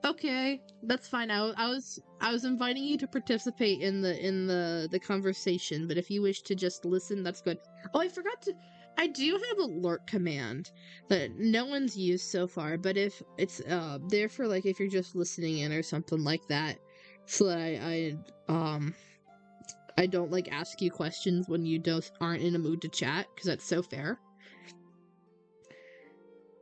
Okay, that's fine. I was inviting you to participate in the conversation, but if you wish to just listen, that's good. Oh, I forgot to. I do have a lurk command that no one's used so far, but if it's there for like if you're just listening in or something like that, so that I don't like ask you questions when you aren't in a mood to chat because that's so fair.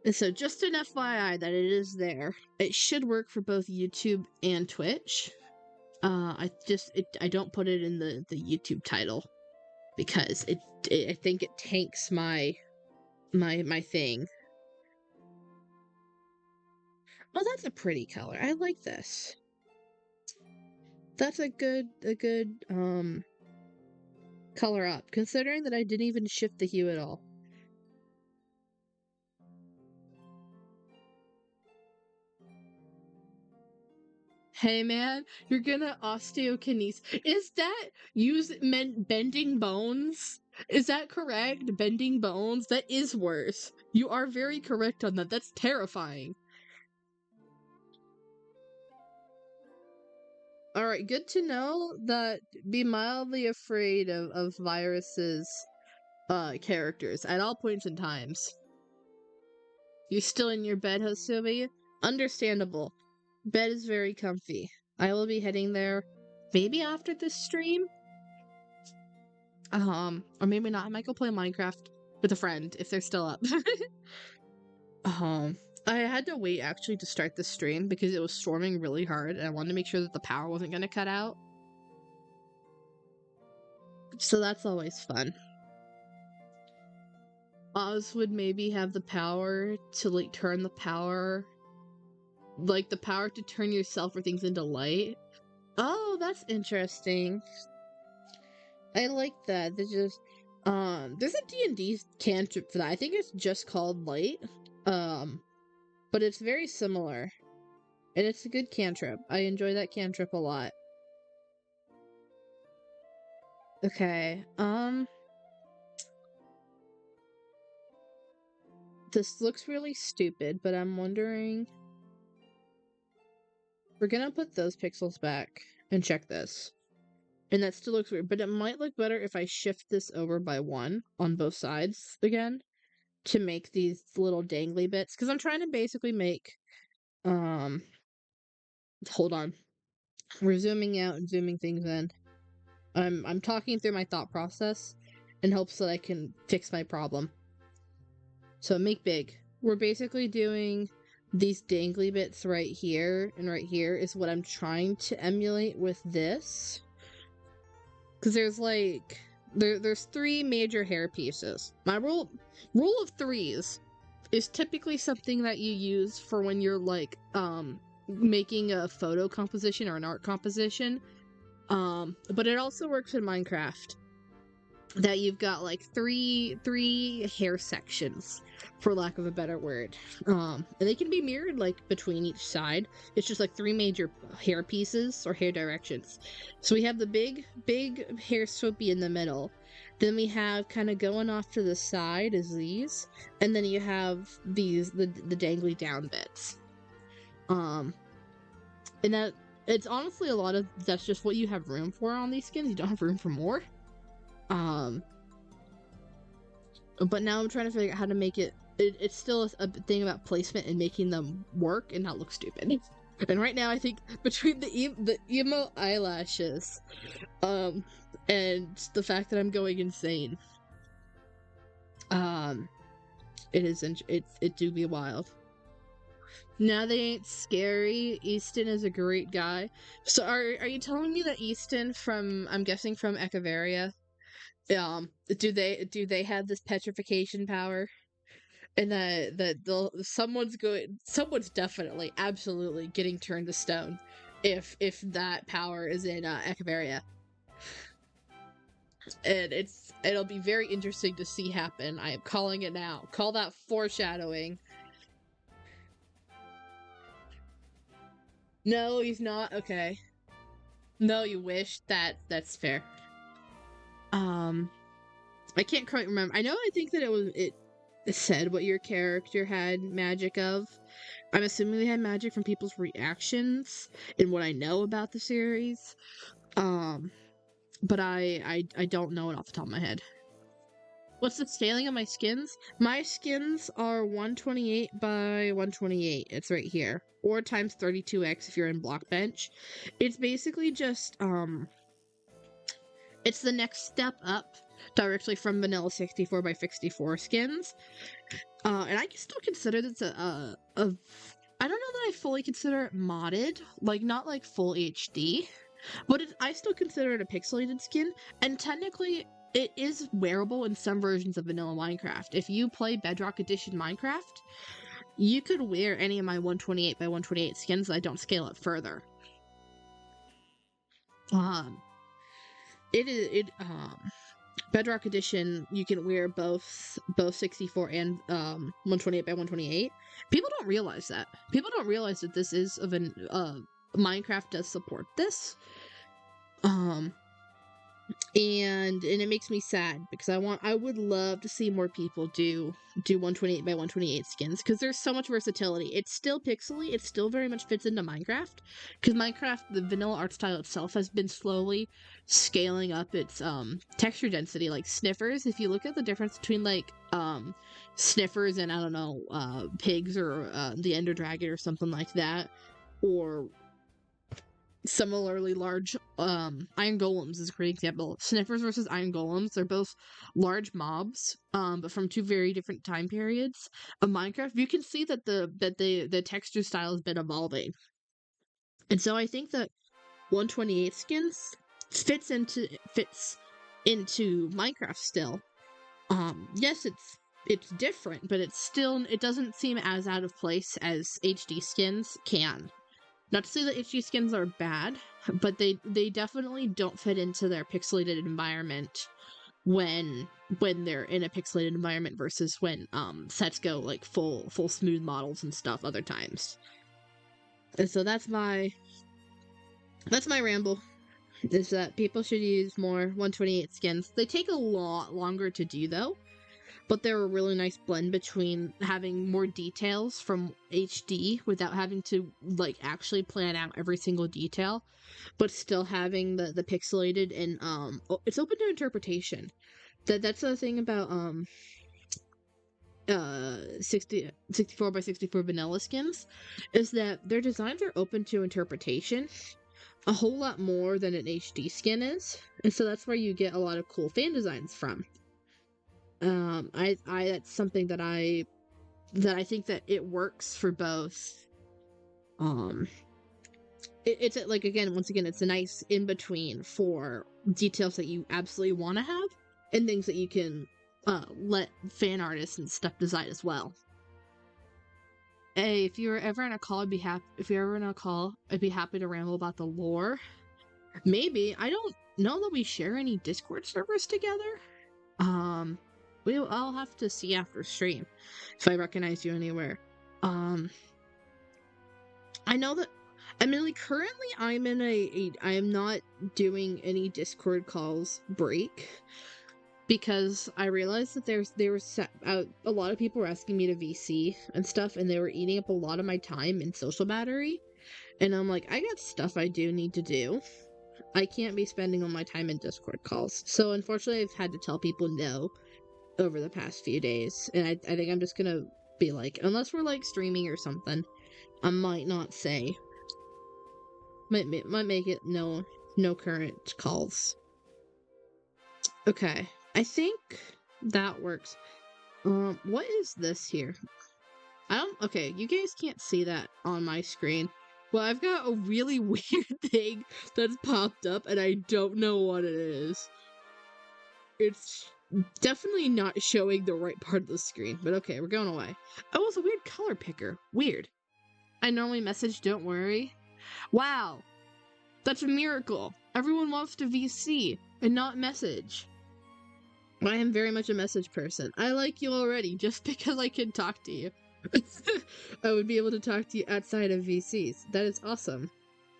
And so just an FYI that it is there. It should work for both YouTube and Twitch. I don't put it in the YouTube title because I think it tanks my thing. Oh, that's a pretty color. I like this. That's a good color up, considering that I didn't even shift the hue at all. Hey man, you're gonna osteokinesis. Is that meant bending bones? Is that correct? Bending bones? That is worse. You are very correct on that. That's terrifying. Alright, good to know that be mildly afraid of viruses characters at all points in times. You still in your bed, Hosumi? Understandable. Bed is very comfy. I will be heading there maybe after this stream. Or maybe not. I might go play Minecraft with a friend if they're still up. I had to wait actually to start the stream because it was storming really hard and I wanted to make sure that the power wasn't gonna cut out. So that's always fun. Oz would maybe have the power to like turn the power, like the power to turn yourself or things into light. Oh, that's interesting. I like that. There's just there's a D&D cantrip for that. I think it's just called light. But it's very similar. And it's a good cantrip. I enjoy that cantrip a lot. Okay, this looks really stupid, but I'm wondering... We're gonna put those pixels back and check this. And that still looks weird, but it might look better if I shift this over by 1 on both sides again to make these little dangly bits. Because I'm trying to basically make, hold on. We're zooming out and zooming things in. I'm talking through my thought process in hopes that I can fix my problem. So make big. We're basically doing these dangly bits right here, and right here is what I'm trying to emulate with this. Because there's like, there's 3 major hair pieces. My rule of threes is typically something that you use for when you're like, making a photo composition or an art composition. But it also works in Minecraft. That you've got like three hair sections, for lack of a better word. And they can be mirrored like between each side. It's just like 3 major hair pieces or hair directions. So we have the big hair swoopy in the middle. Then we have kind of going off to the side is these. And then you have these, the dangly down bits. And that, it's honestly a lot of, that's just what you have room for on these skins. You don't have room for more. But now I'm trying to figure out how to make it, it's still a thing about placement and making them work and not look stupid. And right now I think between the emo eyelashes, and the fact that I'm going insane, it do be wild. Now they ain't scary. Easton is a great guy. So are you telling me that Easton from, I'm guessing from Echeveria, do they have this petrification power? And that someone's definitely, absolutely getting turned to stone if that power is in Echeveria. And it'll be very interesting to see happen. I am calling it now. Call that foreshadowing. No, he's not. Okay. No, you wish. That's fair. I can't quite remember. I think that it said what your character had magic of. I'm assuming they had magic from people's reactions and what I know about the series. But I don't know it off the top of my head. What's the scaling of my skins? My skins are 128 by 128. It's right here. Or times 32x if you're in Blockbench. It's basically just, it's the next step up directly from vanilla 64 by 64 skins. And I still consider this I don't know that I fully consider it modded, like not like full HD, but I still consider it a pixelated skin, and technically it is wearable in some versions of vanilla Minecraft. If you play Bedrock Edition Minecraft, you could wear any of my 128 by 128 skins. I don't scale it further. Bedrock Edition, you can wear both 64 and 128 by 128. People don't realize that. People don't realize that this is of an Minecraft does support this. And it makes me sad because I would love to see more people do 128 by 128 skins, because there's so much versatility. It's still pixely, it still very much fits into Minecraft, because Minecraft, the vanilla art style itself, has been slowly scaling up its texture density. Like Sniffers, if you look at the difference between like Sniffers and, I don't know, pigs, or the Ender Dragon or something like that, or similarly large iron golems is a great example. Sniffers versus iron golems, they're both large mobs, but from two very different time periods of Minecraft. You can see that the texture style has been evolving, and so I think that 128 skins fits into Minecraft still. Yes, it's different, but it doesn't seem as out of place as HD skins can. Not to say that HD skins are bad, but they definitely don't fit into their pixelated environment when they're in a pixelated environment versus when sets go like full smooth models and stuff other times. And so that's my ramble, is that people should use more 128 skins. They take a lot longer to do though, but they're a really nice blend between having more details from HD without having to like actually plan out every single detail, but still having the pixelated, and it's open to interpretation. That's the thing about 64 by 64 vanilla skins, is that their designs are open to interpretation a whole lot more than an HD skin is, and so that's where you get a lot of cool fan designs from. That's something that I think that it works for both. It's like, again, once again, it's a nice in between for details that you absolutely want to have and things that you can let fan artists and stuff design as well. Hey, if you're ever in a call, I'd be happy. If you're ever in a call, I'd be happy to ramble about the lore. Maybe. I don't know that we share any Discord servers together. I'll have to see after stream if I recognize you anywhere. I know that, I mean, like, currently I'm in I am not doing any Discord calls break, because I realized that there was a lot of people were asking me to VC and stuff, and they were eating up a lot of my time and social battery, and I'm like, I got stuff I do need to do. I can't be spending all my time in Discord calls. So unfortunately, I've had to tell people no over the past few days, and I think I'm just gonna be like, unless we're like streaming or something, I might not say. Might make it no current calls. Okay, I think that works. What is this here? Okay, you guys can't see that on my screen. Well, I've got a really weird thing that's popped up, and I don't know what it is. It's definitely not showing the right part of the screen, but okay, we're going away. Oh, it's a weird color picker. Weird. I normally message, don't worry. Wow. That's a miracle. Everyone wants to VC and not message. I am very much a message person. I like you already, just because I can talk to you. I would be able to talk to you outside of VCs. That is awesome.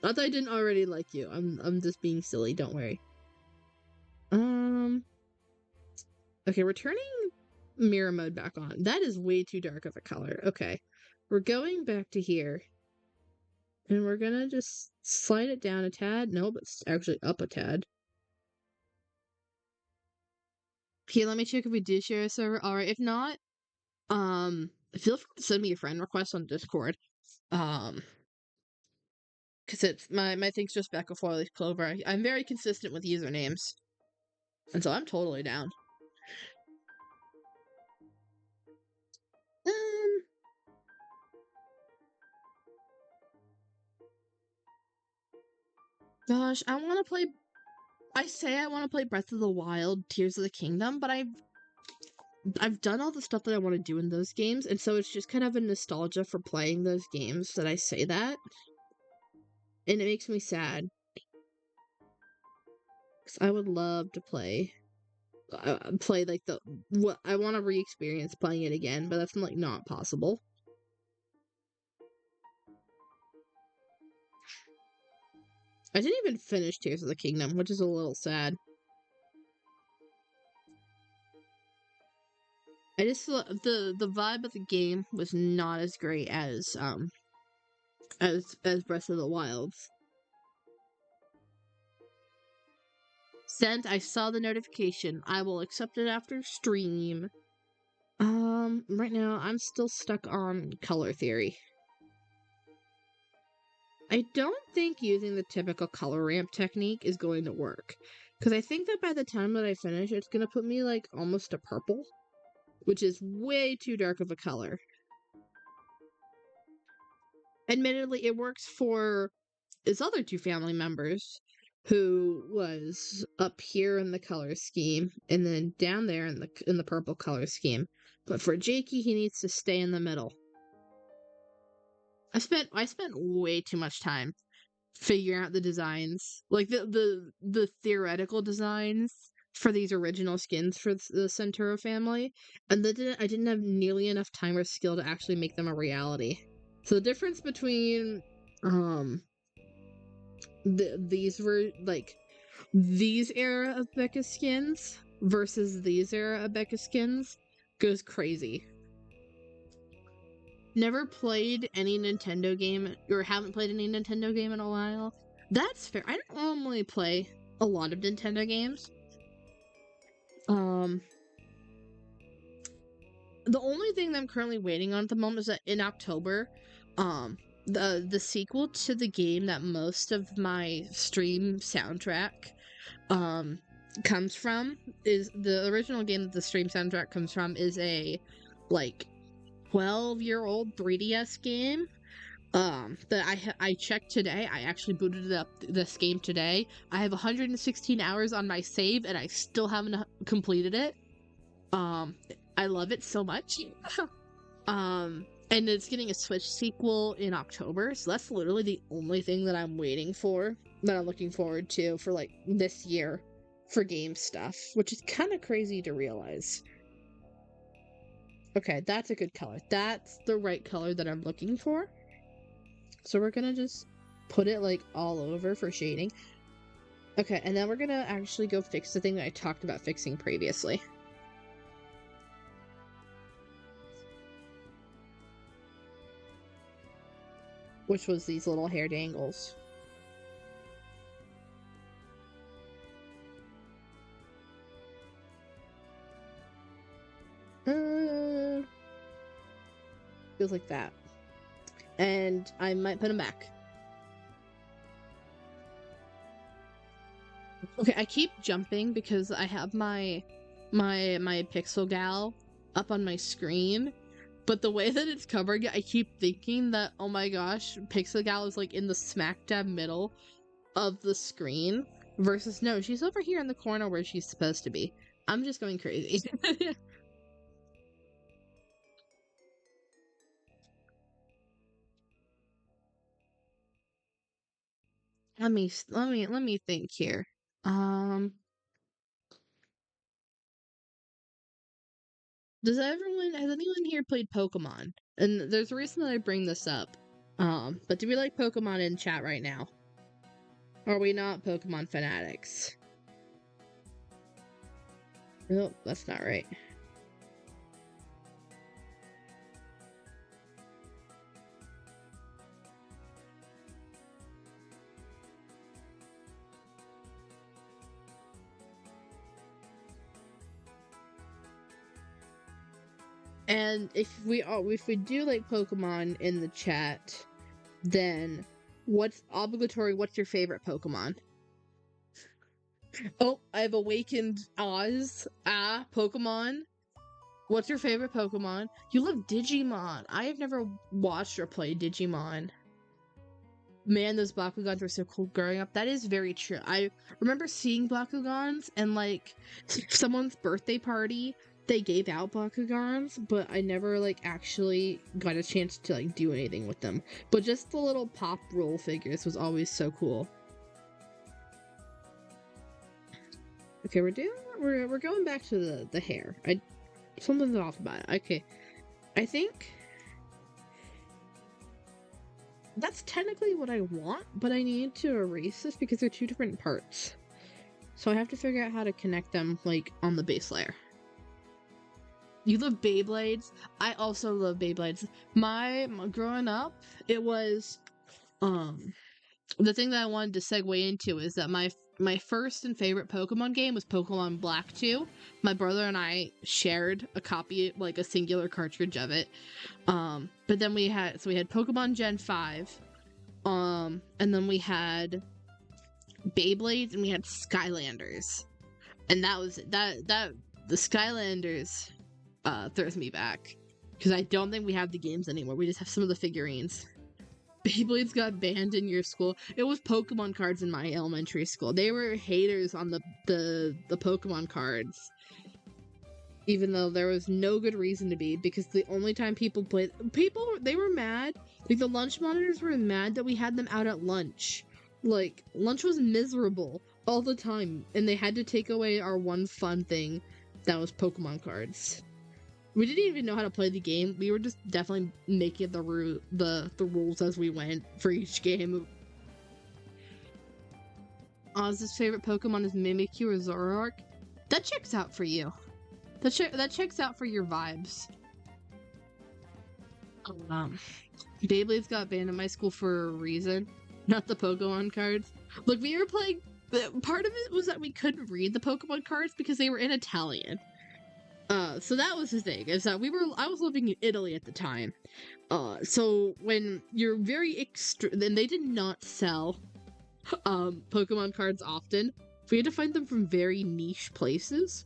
Not that I didn't already like you. I'm just being silly, don't worry. Okay, we're turning mirror mode back on. That is way too dark of a color. Okay. We're going back to here. And we're gonna just slide it down a tad. No, but actually up a tad. Okay, let me check if we do share a server. Alright, if not, feel free to send me a friend request on Discord. Because it's my thing's just Becca Foiley Clover. I'm very consistent with usernames. And so I'm totally down. Um, Gosh, I want to play. I say I want to play Breath of the Wild, Tears of the Kingdom, but I've done all the stuff that I want to do in those games, and so it's just kind of a nostalgia for playing those games that I say that, and it makes me sad. 'Cause I would love to play like the what I want to re-experience playing it again, but that's like not possible. I didn't even finish Tears of the Kingdom, which is a little sad. I just the vibe of the game was not as great as Breath of the Wild's. Sent, I saw the notification. I will accept it after stream. Right now I'm still stuck on color theory. I don't think using the typical color ramp technique is going to work. Because I think that by the time that I finish, it's going to put me like almost a purple, which is way too dark of a color. Admittedly, it works for his other two family members, who was up here in the color scheme and then down there in the purple color scheme. But for Jakey, he needs to stay in the middle. I spent way too much time figuring out the designs, like the theoretical designs for these original skins for the Centauro family, and I didn't have nearly enough time or skill to actually make them a reality. So the difference between these were like these era of Becca skins versus these era of Becca skins goes crazy. Never played any Nintendo game, or haven't played any Nintendo game in a while. That's fair. I don't normally play a lot of Nintendo games. The only thing that I'm currently waiting on at the moment is that in October, the sequel to the game that most of my stream soundtrack comes from is the original game that the stream soundtrack comes from is a like 12-year-old 3DS game that I checked today. I actually booted up this game today. I have 116 hours on my save and I still haven't completed it. I love it so much. And it's getting a Switch sequel in October, so that's literally the only thing that I'm waiting for, that I'm looking forward to for like this year for game stuff, which is kind of crazy to realize. Okay, that's a good color. That's the right color that I'm looking for. So we're gonna just put it like all over for shading. Okay, and then we're gonna actually go fix the thing that I talked about fixing previously. Which was these little hair dangles. Feels like that. And I might put them back. Okay, I keep jumping because I have my Pixel Gal up on my screen, but the way that it's covering it, I keep thinking that, oh my gosh, Pixel Gal is like in the smack dab middle of the screen, versus no, she's over here in the corner where she's supposed to be. I'm just going crazy. Let me think here. Has anyone here played Pokemon? And there's a reason that I bring this up. But do we like Pokemon in chat right now? Or are we not Pokemon fanatics? Nope, that's not right. And if we do like Pokemon in the chat, then what's obligatory? What's your favorite Pokemon? Oh, I've awakened Oz. Pokemon. What's your favorite Pokemon? You love Digimon. I have never watched or played Digimon. Man, those Bakugans were so cool growing up. That is very true. I remember seeing Bakugans and like someone's birthday party, they gave out Bakugans, but I never like actually got a chance to like do anything with them. But just the little pop roll figures was always so cool. Okay, we're going back to the hair. Something's off about it. Okay. I think that's technically what I want, but I need to erase this because they're two different parts. So I have to figure out how to connect them, like, on the base layer. You love Beyblades? I also love Beyblades. My growing up, it was, the thing that I wanted to segue into is that my first and favorite Pokemon game was Pokemon Black 2. My brother and I shared a copy, like a singular cartridge of it. But then we had Pokemon Gen 5. And then we had Beyblades and we had Skylanders. And that was the Skylanders throws me back. Because I don't think we have the games anymore. We just have some of the figurines. Beyblades got banned in your school. It was Pokemon cards in my elementary school. They were haters on the Pokemon cards. Even though there was no good reason to be, because the only time people played... they were mad. Like, the lunch monitors were mad that we had them out at lunch. Like, lunch was miserable all the time, and they had to take away our one fun thing that was Pokemon cards. We didn't even know how to play the game. We were just definitely making the rules as we went for each game. Oz's favorite Pokemon is Mimikyu or Zoroark. That checks out for you. That checks out for your vibes. Beyblades got banned in my school for a reason, not the Pokemon cards. Look, we were playing. Part of it was that we couldn't read the Pokemon cards because they were in Italian. So that was the thing, is that I was living in Italy at the time. So when you're very then they did not sell, Pokemon cards often. We had to find them from very niche places.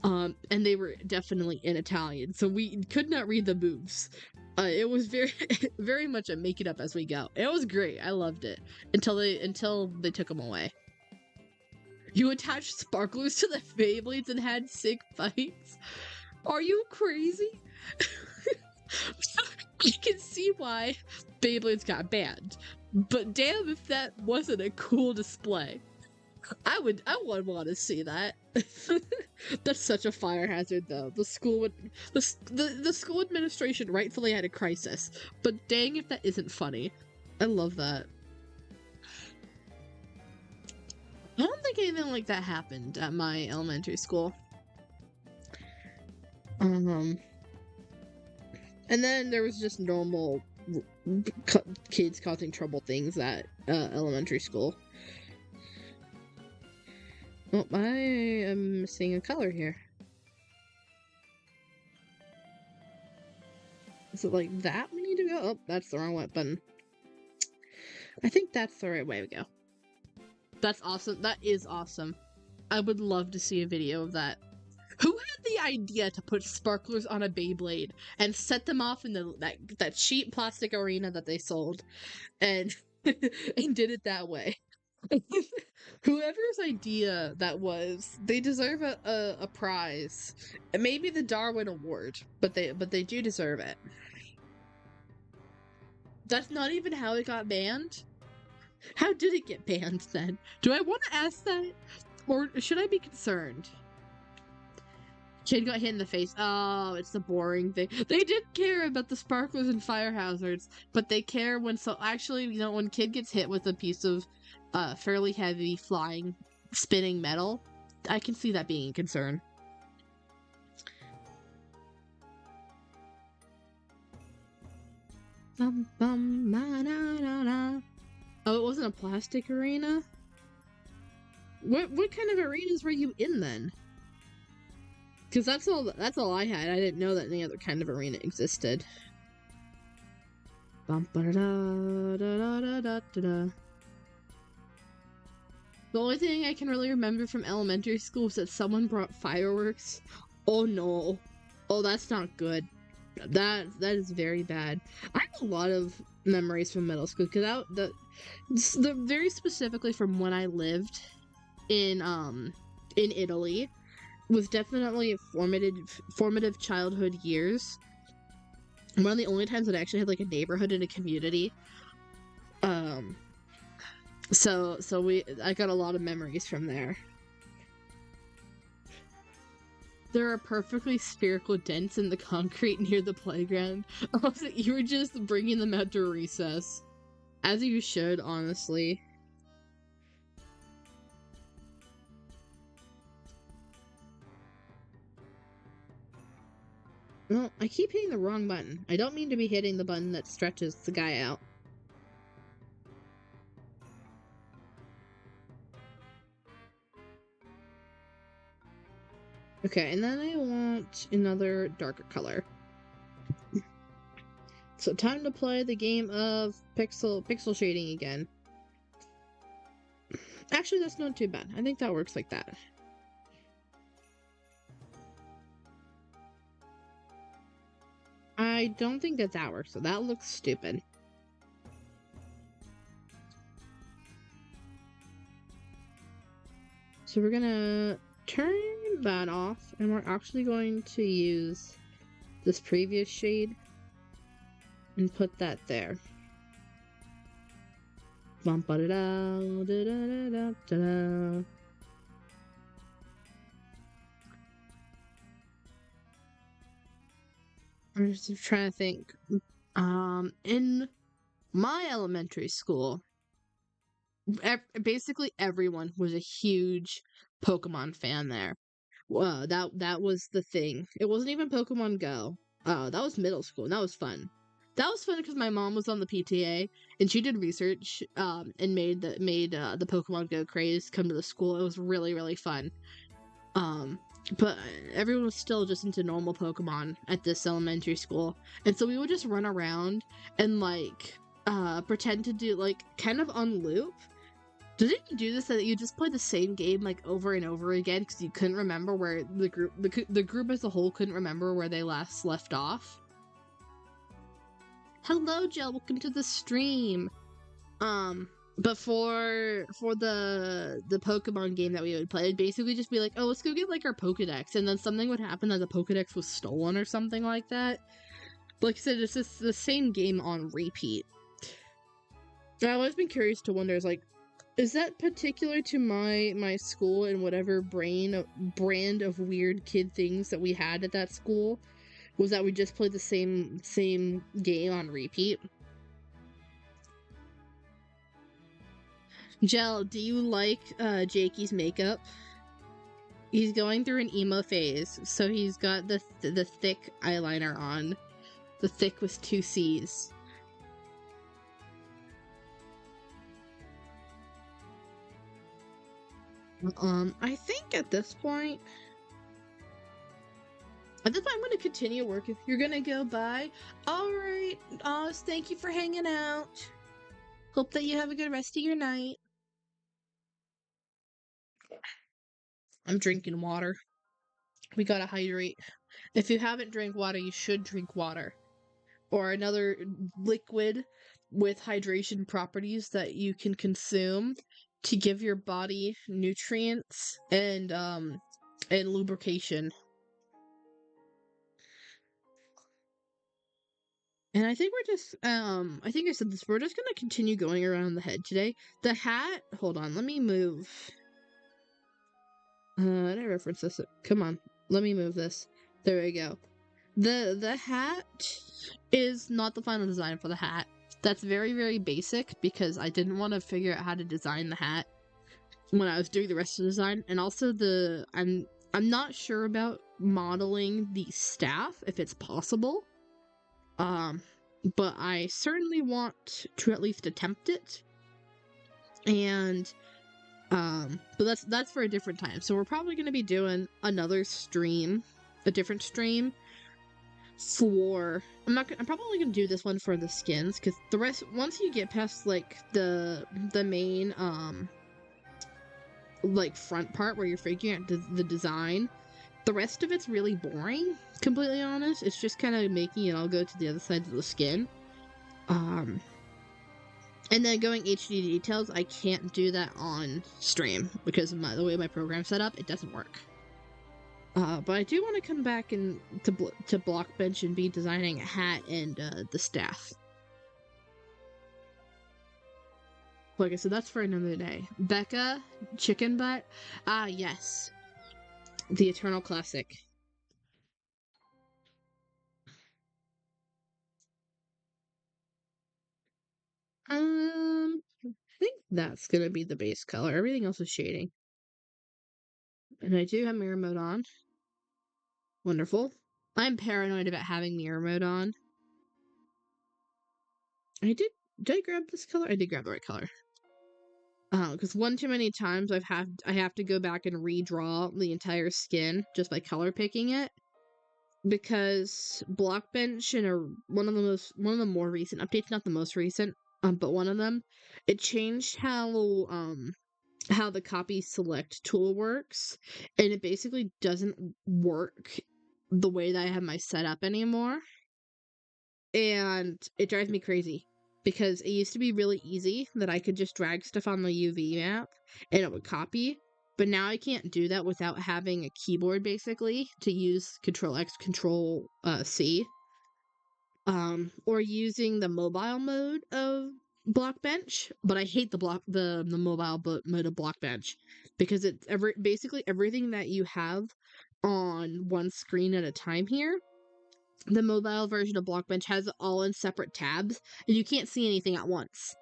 And they were definitely in Italian, so we could not read the moves. It was very, very much a make it up as we go. It was great. I loved it. Until they took them away. You attached sparklers to the Beyblades and had sick fights? Are you crazy? I can see why Beyblades got banned. But damn if that wasn't a cool display. I would want to see that. That's such a fire hazard though. The school administration rightfully had a crisis. But dang if that isn't funny. I love that. I don't think anything like that happened at my elementary school. And then there was just normal kids causing trouble things at elementary school. Oh, I am missing a color here. Is it like that we need to go? Oh, that's the wrong button. I think that's the right way to go. That's awesome. That is awesome. I would love to see a video of that. Who had the idea to put sparklers on a Beyblade and set them off in that cheap plastic arena that they sold, and and did it that way? Whoever's idea that was, they deserve a prize. Maybe the Darwin Award, but they do deserve it. That's not even how it got banned? How did it get banned then? Do I want to ask that? Or should I be concerned? Kid got hit in the face. Oh, it's the boring thing. They did care about the sparklers and fire hazards, but they care when actually, you know, when kid gets hit with a piece of fairly heavy flying, spinning metal, I can see that being a concern. Bum, bum, na, na, na, na. Oh, it wasn't a plastic arena? What kind of arenas were you in then? Because that's all I had. I didn't know that any other kind of arena existed. Bum, ba, da, da, da, da, da, da, da. The only thing I can really remember from elementary school was that someone brought fireworks. Oh no. Oh, that's not good. That is very bad. I have a lot of memories from middle school because the very specifically from when I lived in Italy was definitely formative childhood years. One of the only times that I actually had like a neighborhood and a community. So I got a lot of memories from there. There are perfectly spherical dents in the concrete near the playground. Also, you were just bringing them out to recess. As you should, honestly. Well, I keep hitting the wrong button. I don't mean to be hitting the button that stretches the guy out. Okay, and then I want another darker color. So time to play the game of pixel shading again. Actually, that's not too bad. I think that works like that. I don't think that works, so that looks stupid. So we're gonna turn that off, and we're actually going to use this previous shade and put that there. Bump da da da da da da. I'm just trying to think. In my elementary school, basically everyone was a huge Pokemon fan there. That was the thing. It wasn't even Pokemon Go. That was middle school, and that was fun. That was fun because my mom was on the PTA and she did research and made the Pokemon Go craze come to the school. It was really, really fun. But everyone was still just into normal Pokemon at this elementary school. And so we would just run around and like pretend to do like kind of on loop. Didn't you do this, that you just play the same game like over and over again because you couldn't remember where the group as a whole couldn't remember where they last left off? Hello, Jill. Welcome to the stream. But for the Pokemon game that we would play, it'd basically just be like, oh, let's go get like our Pokedex, and then something would happen that the Pokedex was stolen or something like that. Like I said, it's just the same game on repeat. I've always been curious to wonder, is that particular to my school and whatever brand of weird kid things that we had at that school? Was that we just played the same game on repeat? Jel, do you like Jakey's makeup? He's going through an emo phase, so he's got the thick eyeliner on. The thick with 2 C's. I think at this point I'm gonna continue working. You're gonna go by? Alright, Oz, thank you for hanging out. Hope that you have a good rest of your night. I'm drinking water. We gotta hydrate. If you haven't drank water, you should drink water. Or another liquid with hydration properties that you can consume to give your body nutrients and lubrication. And I think we're just, I think I said this, we're just gonna continue going around the head today. The hat, hold on, let me move. Did I reference this? Come on, let me move this. There we go. The hat is not the final design for the hat. That's very, very basic because I didn't want to figure out how to design the hat when I was doing the rest of the design. And also I'm not sure about modeling the staff, if it's possible. But I certainly want to at least attempt it. And, but that's for a different time. So we're probably going to be doing another stream, a different stream for, I'm probably going to do this one for the skins, because the rest, once you get past, like, the main, like front part where you're figuring out the design. The rest of it's really boring, completely honest. It's just kind of making it all go to the other sides of the skin. Um, and then going HD details, I can't do that on stream because of the way my program's set up. It doesn't work. But I do want to come back and to Blockbench and be designing a hat and the staff. Like I said, that's for another day. Becca, chicken butt. Ah, yes. The eternal classic. I think that's gonna be the base color. Everything else is shading. And I do have mirror mode on. Wonderful. I'm paranoid about having mirror mode on. Did I grab this color? I did grab the right color. Because one too many times I have to go back and redraw the entire skin just by color picking it. Because Blockbench and one of the more recent updates, not the most recent, but one of them, it changed how the copy select tool works, and it basically doesn't work the way that I have my setup anymore. And it drives me crazy because it used to be really easy that I could just drag stuff on the UV map and it would copy. But now I can't do that without having a keyboard, basically, to use Control X, Control C. Or using the mobile mode of Blockbench, but I hate the mobile mode of Blockbench because it's basically everything that you have on one screen at a time here. The mobile version of Blockbench has it all in separate tabs, and you can't see anything at once.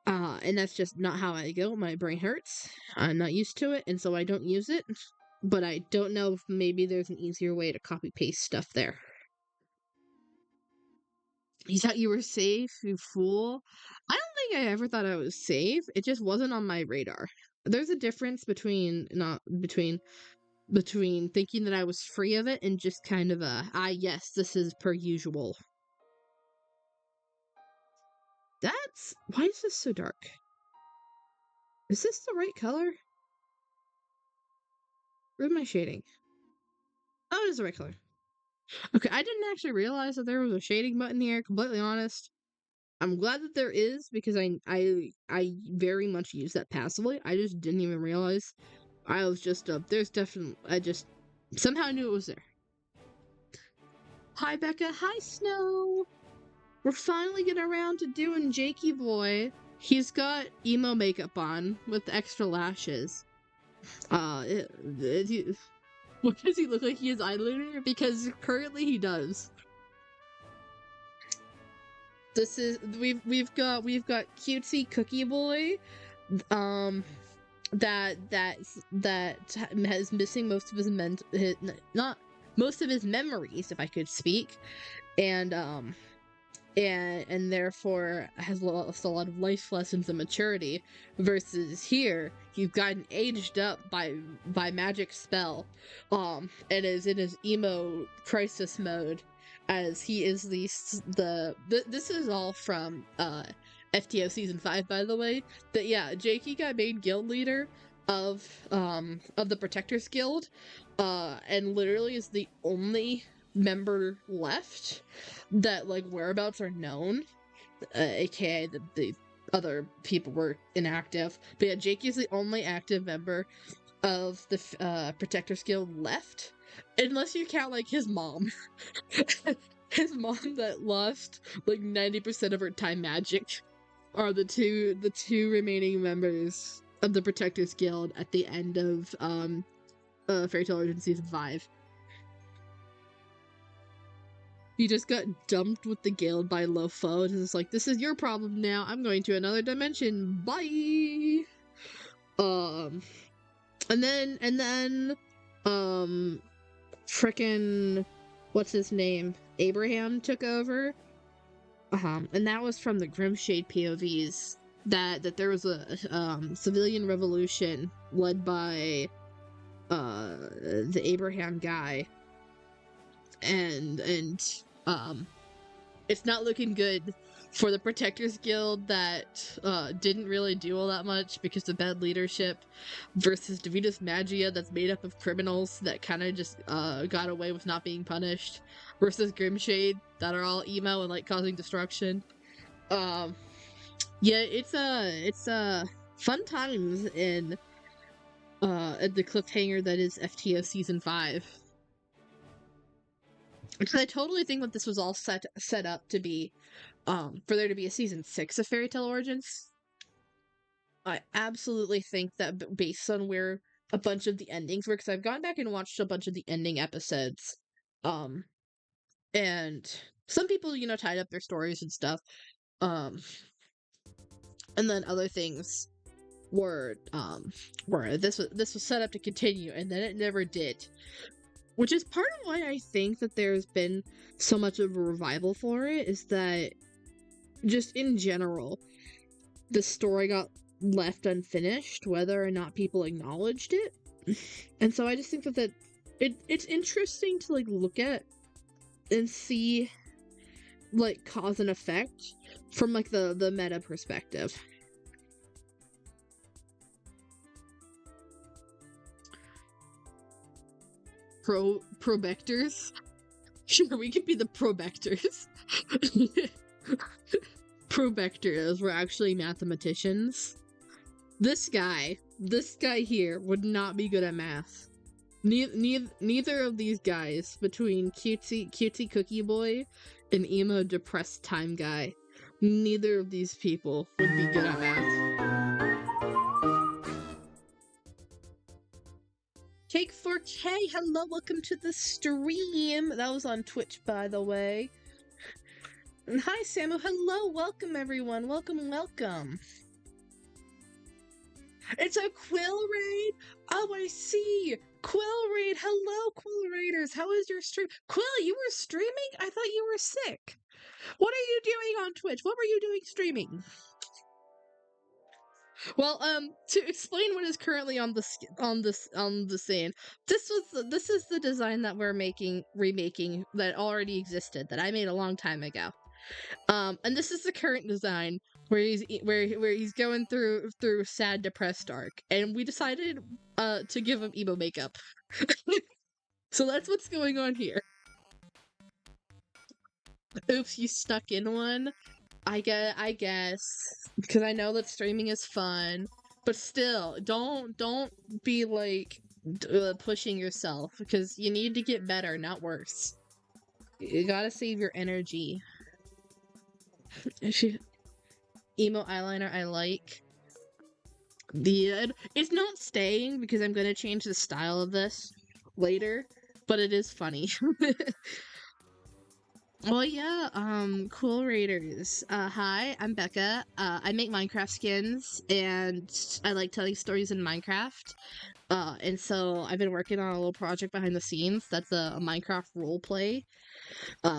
And that's just not how I go. My brain hurts. I'm not used to it, and so I don't use it. But I don't know if maybe there's an easier way to copy paste stuff there. You thought you were safe, you fool? I don't think I ever thought I was safe. It just wasn't on my radar. There's a difference between thinking that I was free of it and just kind of yes, this is per usual. Why is this so dark? Is this the right color? Where's my shading? Oh, it is the right color. Okay, I didn't actually realize that there was a shading button here, completely honest. I'm glad that there is because I very much use that passively. I just didn't even realize. I was just there's definitely I just somehow knew it was there. Hi Becca, hi Snow. We're finally getting around to doing Jakey boy. He's got emo makeup on with extra lashes. What does he look like? He has eyeliner? Because currently he does. This is we've got cutesy cookie boy, that has missing most of his not most of his memories, if I could speak, and therefore has lost a lot of life lessons and maturity. Versus here, you've gotten aged up by magic spell, and is in his emo crisis mode. As he is this is all from FTO season 5, by the way. But yeah, Jakey got made guild leader of the Protectors Guild, and literally is the only member left that like whereabouts are known, aka the other people were inactive. But yeah, Jakey is the only active member of the Protectors Guild left. Unless you count, like, his mom. His mom that lost, like, 90% of her time magic are the two remaining members of the Protectors Guild at the end of, Fairy Tail Origins Season 5. He just got dumped with the guild by Lofo, and it's like, this is your problem now, I'm going to another dimension, bye! And then, frickin' what's his name? Abraham took over. And that was from the Grimshade POVs that there was a civilian revolution led by the Abraham guy. And it's not looking good for the Protectors Guild that didn't really do all that much because of bad leadership, versus Davita's Magia that's made up of criminals that kind of just got away with not being punished, versus Grimshade that are all emo and like causing destruction. Yeah, it's fun times in at the cliffhanger that is FTO Season 5. Because I totally think that this was all set up to be, for there to be a Season 6 of Fairy Tail Origins. I absolutely think that based on where a bunch of the endings were, because I've gone back and watched a bunch of the ending episodes, and some people, you know, tied up their stories and stuff, and then other things were this was set up to continue, and then it never did. Which is part of why I think that there's been so much of a revival for it, is that just in general, the story got left unfinished, whether or not people acknowledged it. And so I just think that it's interesting to like look at and see like cause and effect from like the meta perspective. Probectors? Sure, we could be the Probectors. Probectors were actually mathematicians. This guy here would not be good at math. Neither of these guys, between cutesy cookie boy and emo depressed time guy, neither of these people would be good at math. Cake 4K, hello, welcome to the stream. That was on Twitch, by the way. And hi, Samu, hello, welcome everyone, welcome. It's a Quill Raid? Oh, I see. Quill Raid, hello, Quill Raiders. How is your stream? Quill, you were streaming? I thought you were sick. What are you doing on Twitch? What were you doing streaming? Well, to explain what is currently on the scene, this is the design that we're remaking that already existed, that I made a long time ago. And this is the current design where he's going through sad, depressed arc, and we decided to give him emo makeup. So that's what's going on here. Oops, you stuck in one. I guess, because I know that streaming is fun, but still, don't be like pushing yourself, because you need to get better, not worse. You gotta save your energy. Emo eyeliner I like. It's not staying because I'm gonna change the style of this later, but it is funny. Well, yeah, cool raiders. Hi, I'm Becca. I make Minecraft skins, and I like telling stories in Minecraft. And so I've been working on a little project behind the scenes that's a Minecraft roleplay,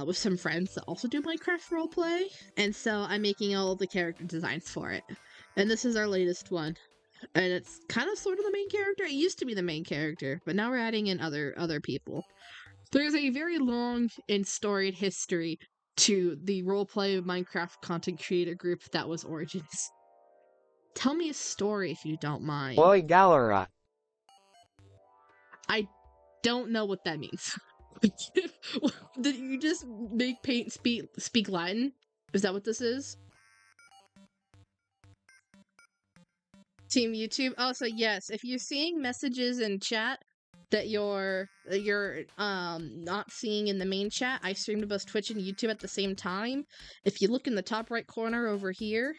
with some friends that also do Minecraft roleplay. And so I'm making all of the character designs for it. And this is our latest one. And it's kind of sort of the main character. It used to be the main character, but now we're adding in other people. There's a very long and storied history to the roleplay Minecraft content creator group that was Origins. Tell me a story if you don't mind. Boy Galera. I don't know what that means. Did you just make paint speak Latin? Is that what this is? Team YouTube? Also, yes, if you're seeing messages in chat that you're not seeing in the main chat, I stream to both Twitch and YouTube at the same time. If you look in the top right corner over here,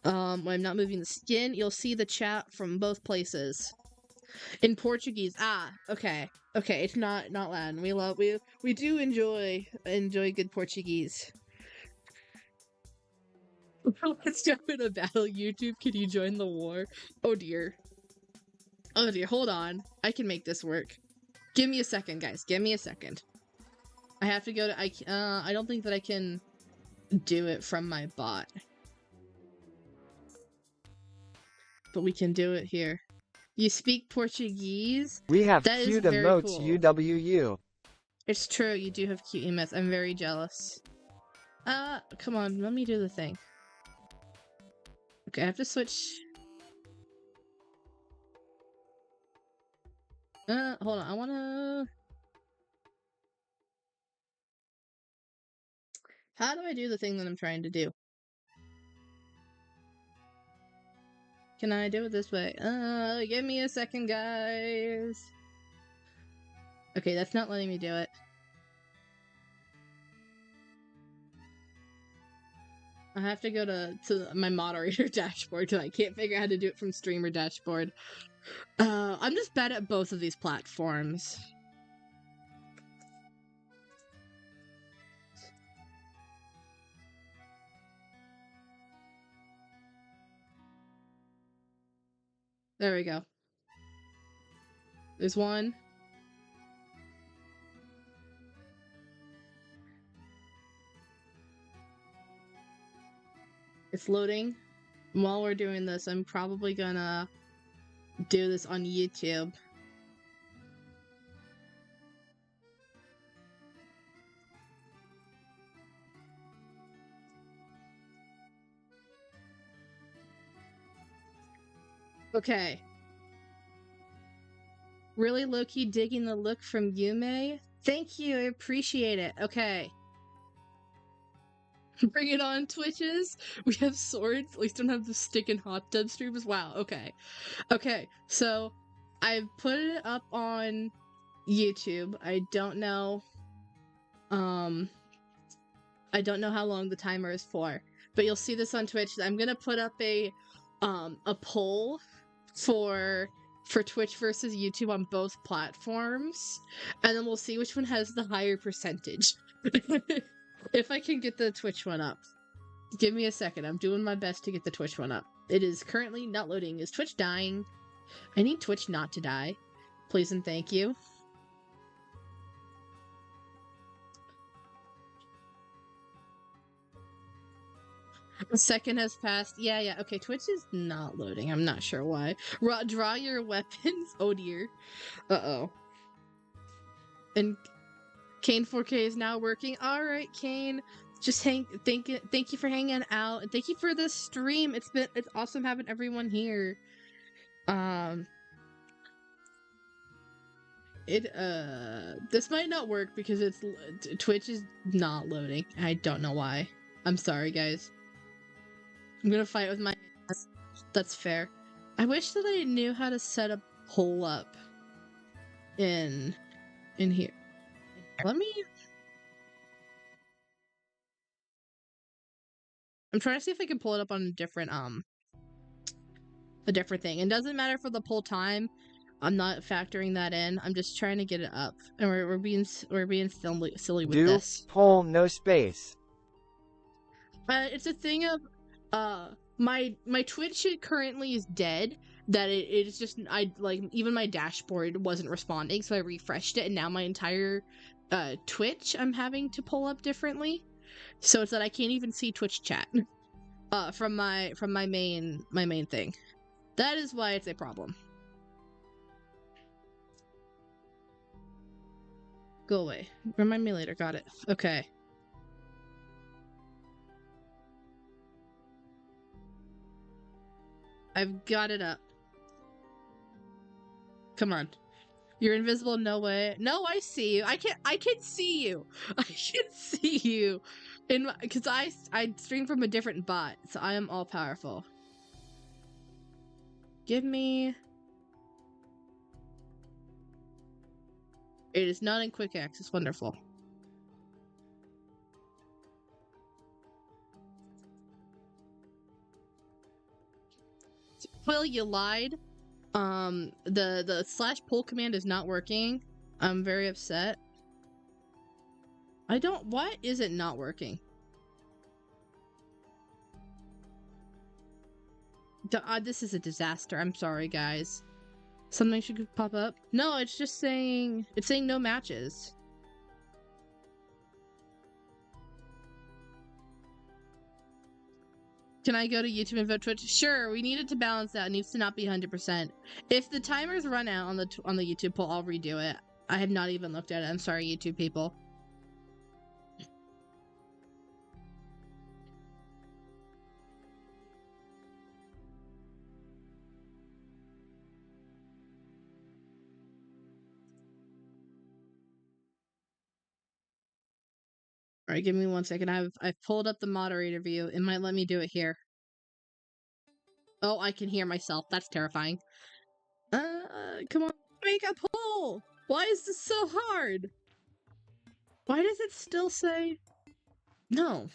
when I'm not moving the skin, you'll see the chat from both places. In Portuguese. Okay. Okay, it's not Latin. We do enjoy good Portuguese. Let's jump in a battle, YouTube. Can you join the war? Oh dear. Oh dear, hold on. I can make this work. Give me a second, guys. Give me a second. I have to go to... I don't think that I can do it from my bot. But we can do it here. You speak Portuguese? We have that cute is very emotes, cool. UWU. It's true, you do have cute emotes. I'm very jealous. Come on, let me do the thing. Okay, I have to switch. Hold on, I wanna... How do I do the thing that I'm trying to do? Can I do it this way? Give me a second, guys. Okay, that's not letting me do it. I have to go to my moderator dashboard because I can't figure out how to do it from streamer dashboard. I'm just bad at both of these platforms. There we go. There's one. It's loading. While we're doing this, I'm probably gonna do this on YouTube. Okay. Really low-key digging the look from Yume. Thank you, I appreciate it. Okay. Bring it on, Twitches. We have swords. At least don't have the stick and hot tub streams. Wow, okay. Okay, so I put it up on YouTube. I don't know how long the timer is for, but you'll see this on Twitch. I'm gonna put up a poll for Twitch versus YouTube on both platforms, and then we'll see which one has the higher percentage. If I can get the Twitch one up. Give me a second. I'm doing my best to get the Twitch one up. It is currently not loading. Is Twitch dying? I need Twitch not to die. Please and thank you. A second has passed. Yeah. Okay, Twitch is not loading. I'm not sure why. Draw your weapons. Oh dear. Uh-oh. And Kane 4K is now working. Alright, Kane. Just thank you for hanging out. And thank you for this stream. It's awesome having everyone here. This might not work because Twitch is not loading. I don't know why. I'm sorry, guys. I'm gonna fight with my... That's fair. I wish that I knew how to set a poll up in here. Let me... I'm trying to see if I can pull it up on a different thing. It doesn't matter for the poll time. I'm not factoring that in. I'm just trying to get it up, and we're being silly with this. Poll no space. It's a thing of my Twitch currently is dead. That it's just even my dashboard wasn't responding, so I refreshed it, and now my entire Twitch I'm having to pull up differently. So it's that I can't even see Twitch chat from my main thing. That is why it's a problem. Go away. Remind me later. Got it. Okay. I've got it up. Come on. You're invisible, no way. No, I see you. I can see you. I can see you. Because I stream from a different bot, so I am all powerful. Give me... It is not in quick access. Wonderful. Well, you lied. The /pull command is not working. I'm very upset. Why is it not working? This is a disaster. I'm sorry, guys. Something should pop up? No, it's just saying... It's saying no matches. Can I go to YouTube and vote Twitch? Sure, we need it to balance out. It needs to not be 100%. If the timers run out on the YouTube poll, I'll redo it. I have not even looked at it. I'm sorry, YouTube people. Alright, give me 1 second. I've pulled up the moderator view. It might let me do it here. Oh, I can hear myself. That's terrifying. Come on. Make a poll! Why is this so hard? Why does it still say... No.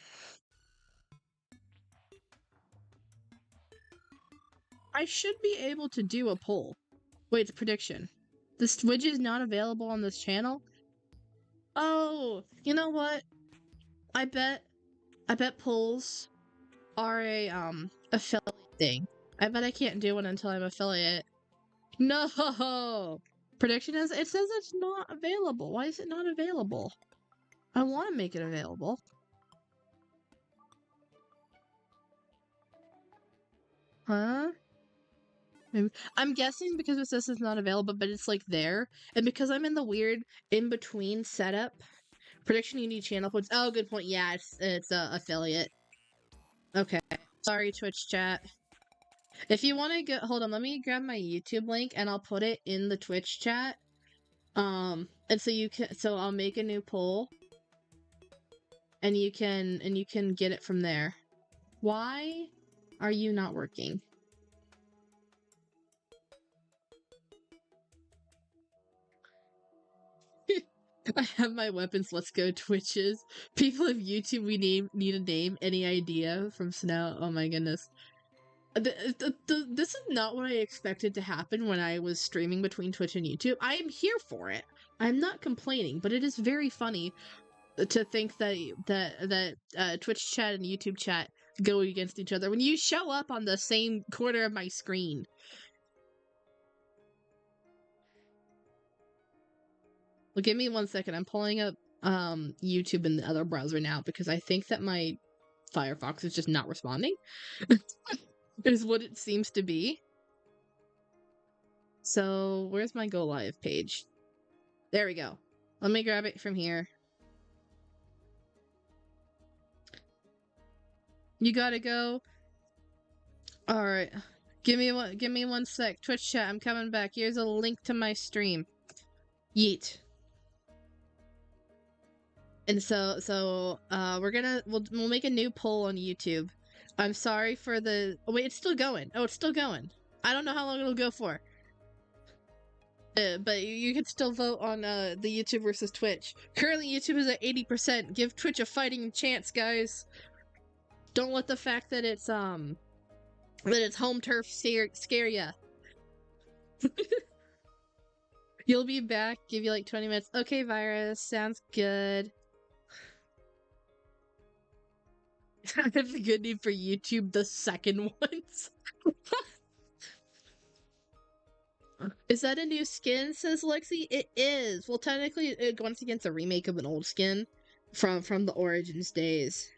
I should be able to do a poll. Wait, it's prediction. This widget is not available on this channel? Oh, you know what? I bet polls are a, affiliate thing. I bet I can't do one until I'm affiliate. No! Prediction is, it says it's not available. Why is it not available? I want to make it available. Huh? Maybe. I'm guessing because it says it's not available, but it's like there. And because I'm in the weird in-between setup, prediction you need channel points. Oh, good point. Yeah, it's affiliate. Okay. Sorry, Twitch chat. If you want to go, hold on, let me grab my YouTube link and I'll put it in the Twitch chat. And so you can, so I'll make a new poll. And you can get it from there. Why are you not working? I have my weapons, let's go Twitches. People of YouTube, we need a name. Any idea from Snow? Oh my goodness. This is not what I expected to happen when I was streaming between Twitch and YouTube. I am here for it. I'm not complaining, but it is very funny to think that Twitch chat and YouTube chat go against each other when you show up on the same corner of my screen. Well, give me 1 second. I'm pulling up YouTube in the other browser now because I think that my Firefox is just not responding. Is what it seems to be. So, where's my go live page? There we go. Let me grab it from here. You gotta go. Alright. Give me 1 sec. Twitch chat, I'm coming back. Here's a link to my stream. Yeet. And so we'll make a new poll on YouTube. I'm sorry for the... Oh, wait, it's still going. Oh, it's still going. I don't know how long it'll go for. But you can still vote on the YouTube versus Twitch. Currently, YouTube is at 80%. Give Twitch a fighting chance, guys. Don't let the fact that it's home turf scare ya. You'll be back. Give you like 20 minutes. Okay, Virus. Sounds good. I have a good name for YouTube, the second ones. Is that a new skin, says Lexi? It is. Well, technically, it goes against a remake of an old skin from the Origins days.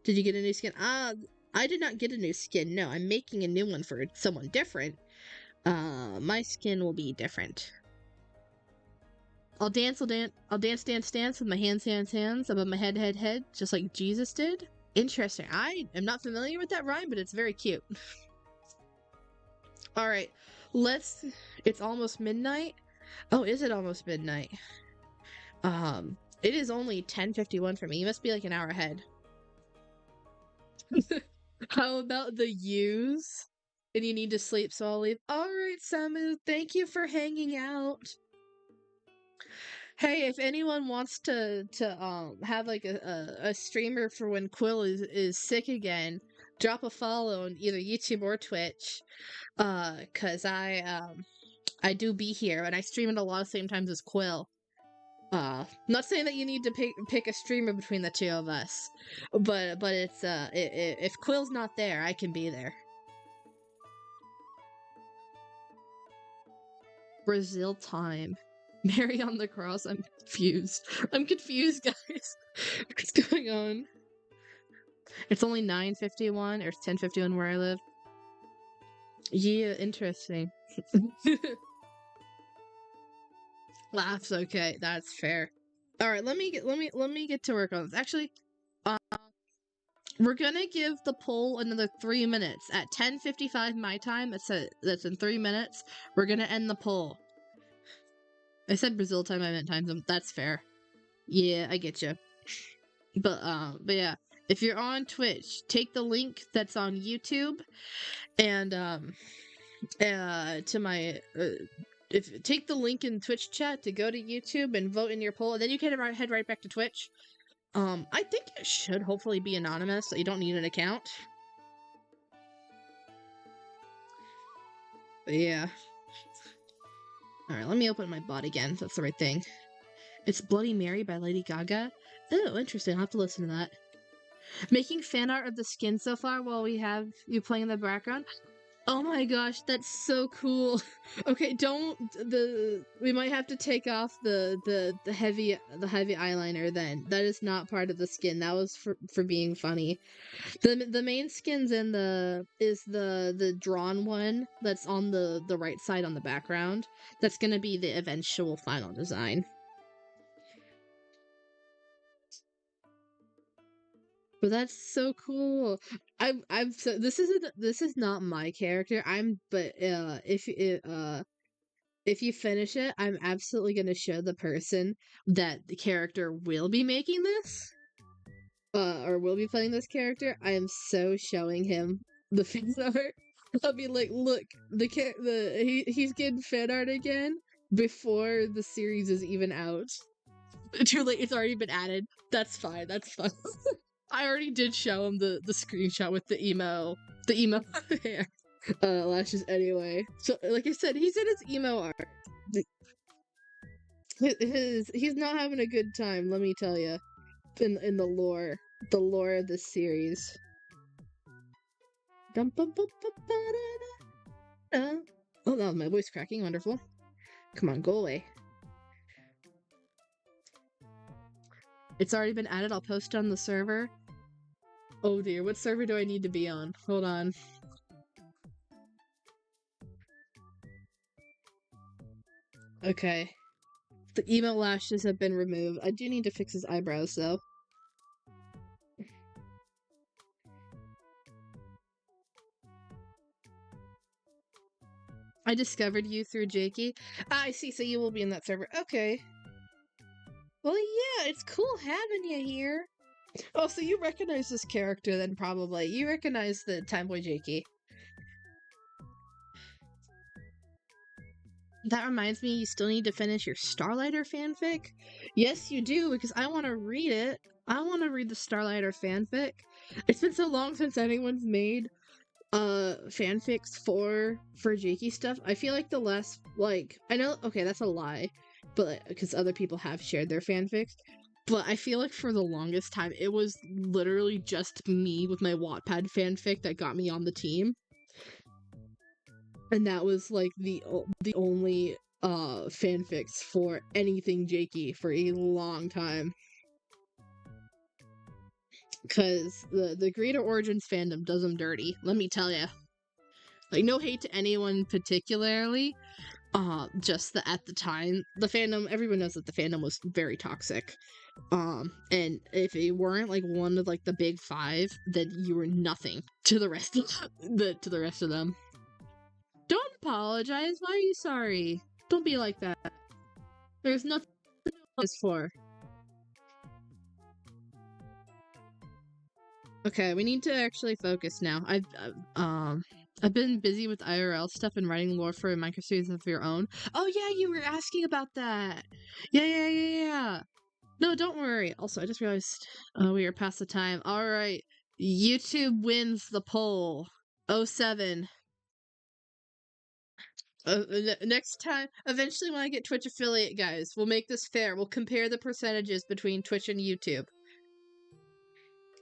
Did you get a new skin? I did not get a new skin. No, I'm making a new one for someone different. My skin will be different. I'll dance with my hands above my head, just like Jesus did. Interesting. I am not familiar with that rhyme, but it's very cute. Alright, it's almost midnight. Oh, is it almost midnight? It is only 10:51 for me. You must be like an hour ahead. How about the use? And you need to sleep, so I'll leave. Alright, Samu, thank you for hanging out. Hey, if anyone wants to have like a streamer for when Quill is sick again, drop a follow on either YouTube or Twitch. Cause I do be here and I stream at a lot of same times as Quill. Not saying that you need to pick a streamer between the two of us, but it's if Quill's not there, I can be there. Brazil time. Mary on the cross. I'm confused. I'm confused, guys. What's going on? It's only 9:51 or 10:51 where I live. Yeah, interesting. Laughs okay. That's fair. All right, let me get to work on this. Actually, we're gonna give the poll another 3 minutes. At 10:55 my time, that's in 3 minutes. We're gonna end the poll. I said Brazil time, I meant time zone. That's fair. Yeah, I get you. But yeah, if you're on Twitch, take the link that's on YouTube and to my if take the link in Twitch chat to go to YouTube and vote in your poll, and then you can head right back to Twitch. I think it should hopefully be anonymous, so you don't need an account. But yeah. Alright, let me open my bot again. That's the right thing. It's Bloody Mary by Lady Gaga. Oh, interesting. I'll have to listen to that. Making fan art of the skin so far while we have you playing in the background. Oh my gosh, that's so cool. Okay, we might have to take off the heavy eyeliner then. That is not part of the skin. That was for being funny. The main skin's in the drawn one that's on the right side on the background. That's gonna be the eventual final design. But that's so cool. This is not my character. If you finish it, I'm absolutely gonna show the person that the character will be making this, or will be playing this character. I am so showing him the fan art. I'll be like, look, he's getting fan art again before the series is even out. Too late. It's already been added. That's fine. That's fine. I already did show him the screenshot with the emo hair lashes anyway. So like I said, he's in his emo art. He's not having a good time, let me tell you. In the lore of this series. Oh, that was my voice cracking. Wonderful. Come on, go away. It's already been added. I'll post it on the server. Oh dear, what server do I need to be on? Hold on. Okay. The emo lashes have been removed. I do need to fix his eyebrows, though. I discovered you through Jakey. I see, so you will be in that server. Okay. Well, yeah, it's cool having you here. Oh, so you recognize this character then, probably. You recognize the Boy Jakey. That reminds me, you still need to finish your Starlighter fanfic? Yes, you do, because I want to read it. I want to read the Starlighter fanfic. It's been so long since anyone's made fanfics for Jakey stuff. I feel like the less, like, I know, okay, that's a lie, but because other people have shared their fanfics. But I feel like for the longest time, it was literally just me with my Wattpad fanfic that got me on the team. And that was, like, the only, fanfics for anything Jakey for a long time. Because the Greater Origins fandom does them dirty, let me tell ya. Like, no hate to anyone particularly, just that at the time, the fandom, everyone knows that the fandom was very toxic. And if you weren't like one of like the big five, then you were nothing to the rest of them. Don't apologize. Why are you sorry? Don't be like that. There's nothing to apologize for. Okay, we need to actually focus now. I've been busy with IRL stuff and writing lore for a Minecraft series of your own. Oh yeah, you were asking about that. Yeah. No, don't worry. Also, I just realized we are past the time. Alright. YouTube wins the poll. 07. Next time, eventually when I get Twitch affiliate, guys, we'll make this fair. We'll compare the percentages between Twitch and YouTube.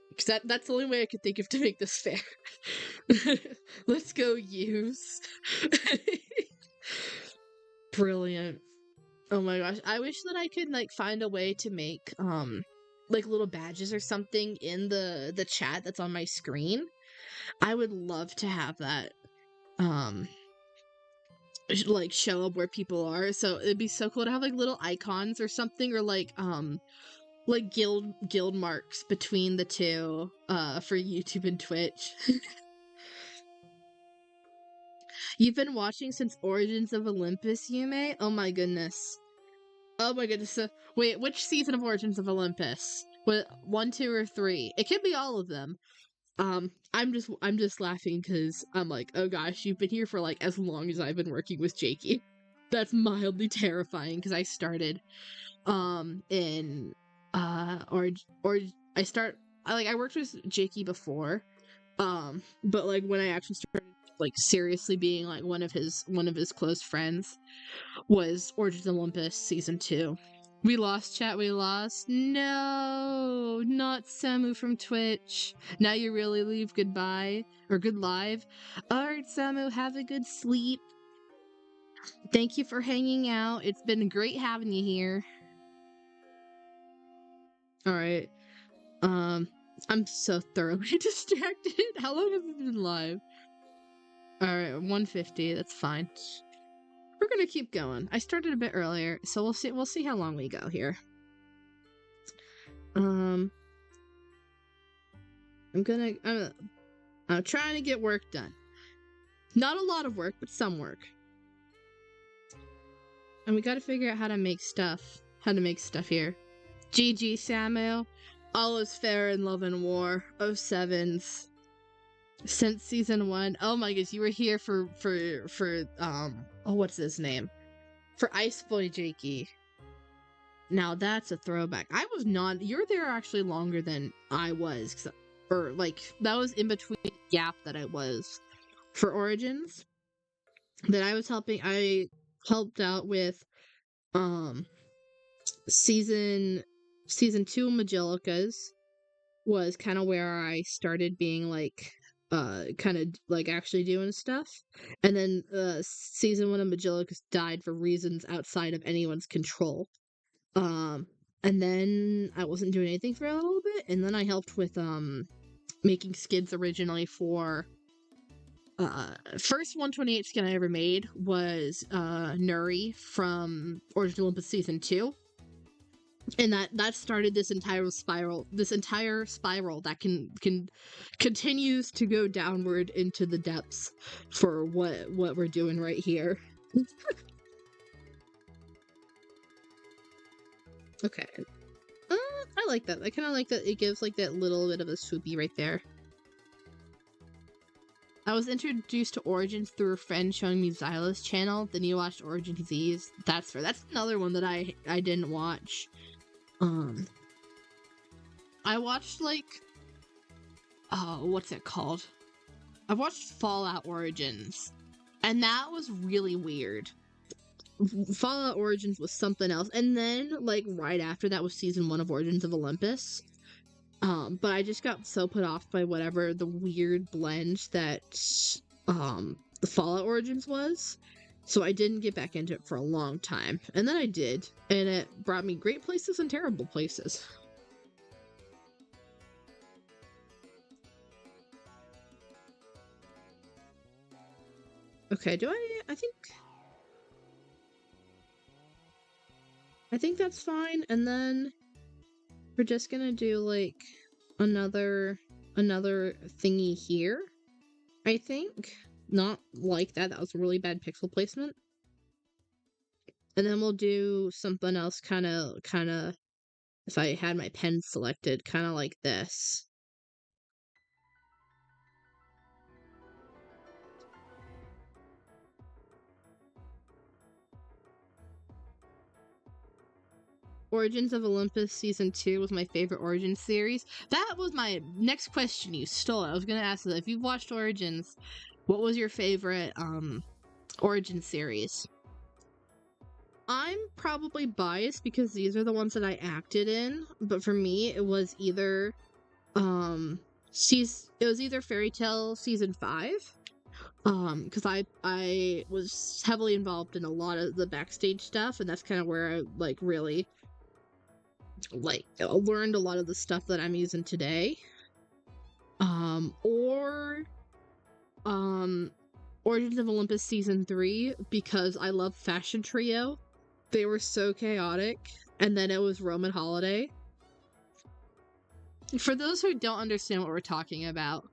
Because that's the only way I could think of to make this fair. Let's go use. Brilliant. Oh my gosh, I wish that I could, like, find a way to make, like, little badges or something in the chat that's on my screen. I would love to have that, like, show up where people are, so it'd be so cool to have, like, little icons or something, or, like guild marks between the two, for YouTube and Twitch. You've been watching since Origins of Olympus, Yume? Oh my goodness. Oh my goodness. Wait, which season of Origins of Olympus? What, one, two, or three? It could be all of them. I'm just laughing because I'm like, oh gosh, you've been here for like as long as I've been working with Jakey. That's mildly terrifying because I started in or I worked with Jakey before, but like when I actually started like seriously being like one of his close friends was Origins Olympus season 2. We lost, chat, we lost. No, not Samu from Twitch. Now you really leave goodbye or good live. Alright, Samu, have a good sleep. Thank you for hanging out. It's been great having you here. Alright. I'm so thoroughly distracted. How long have we been live? Alright, 150, that's fine. We're gonna keep going. I started a bit earlier, so we'll see how long we go here. I'm trying to get work done. Not a lot of work, but some work. And we gotta figure out how to make stuff. How to make stuff here. GG, Samu. All is fair in love and war. 07s. Since season 1. Oh my gosh, you were here for what's his name? For Ice Boy Jakey. Now that's a throwback. I was not. You were there actually longer than I was, or like that was in between the gap that I was for Origins. That I was helping. I helped out with season 2 Majilicas was kind of where I started being like kind of like actually doing stuff, and then season 1 of Majilicas died for reasons outside of anyone's control. And then I wasn't doing anything for a little bit, and then I helped with making skids originally for first 128 skin I ever made was Nuri from Origins Olympus season 2. And that started this entire spiral that can continues to go downward into the depths for what we're doing right here. Okay. I like that. I kind of like that it gives like that little bit of a swoopy right there. I was introduced to Origins through a friend showing me Xyla's channel. Then you watched Origin Z's. That's fair. That's another one that I didn't watch. I watched like what's it called? I watched Fallout Origins, and that was really weird. Fallout Origins was something else, and then like right after that was season 1 of Origins of Olympus. But I just got so put off by whatever the weird blend that the Fallout Origins was, so I didn't get back into it for a long time. And then I did, and it brought me great places and terrible places. Okay, I think that's fine, and then we're just gonna do like another thingy here. I think. Not like that. That was a really bad pixel placement. And then we'll do something else kinda if I had my pen selected, kinda like this. Origins of Olympus Season 2 was my favorite Origins series. That was my next question. You stole it. I was gonna ask that. If you've watched Origins, what was your favorite Origins series? I'm probably biased because these are the ones that I acted in, but for me it was either Fairy Tail Season 5. Because I was heavily involved in a lot of the backstage stuff, and that's kind of where I like really like learned a lot of the stuff that I'm using today. Or Origins of Olympus Season 3, because I love Fashion Trio. They were so chaotic. And then it was Roman Holiday. For those who don't understand what we're talking about,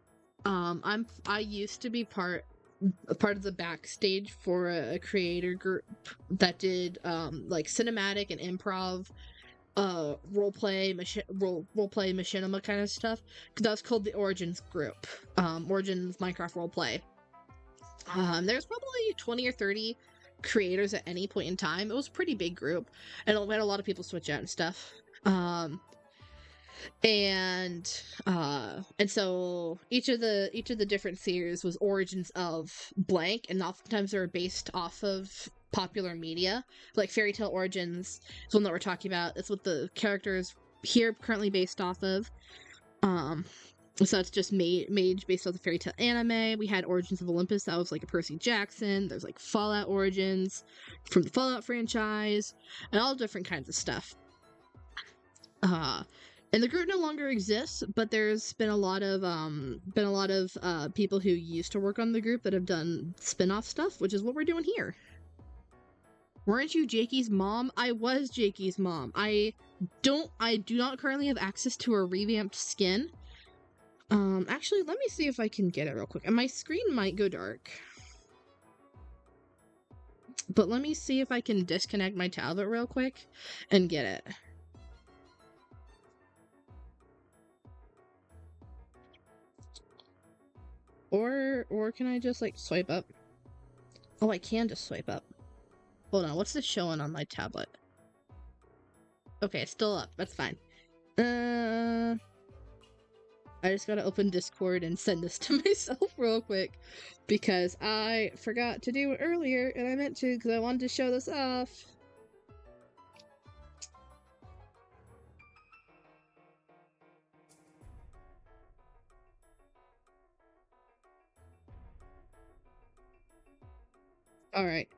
I used to be part of the backstage for a creator group that did like cinematic and improv roleplay machinima kind of stuff. That was called the Origins group. Origins Minecraft roleplay. There's probably 20 or 30 creators at any point in time. It was a pretty big group, and we had a lot of people switch out and stuff. And so each of the different series was origins of blank, and oftentimes they were based off of popular media. Like Fairy Tale Origins is one that we're talking about. It's what the characters here currently based off of. So it's just Mage based off the Fairy Tale anime. We had Origins of Olympus, that was like a Percy Jackson. There's like Fallout Origins from the Fallout franchise, and all different kinds of stuff. And the group no longer exists, but there's been a lot of people who used to work on the group that have done spin-off stuff, which is what we're doing here. Weren't you Jakey's mom? I was Jakey's mom. I do not currently have access to a revamped skin. Actually, let me see if I can get it real quick. And my screen might go dark. But let me see if I can disconnect my tablet real quick and get it. Or can I just, like, swipe up? Oh, I can just swipe up. Hold on, what's this showing on my tablet? Okay, it's still up. That's fine. I just gotta open Discord and send this to myself real quick, because I forgot to do it earlier, and I meant to because I wanted to show this off. Alright,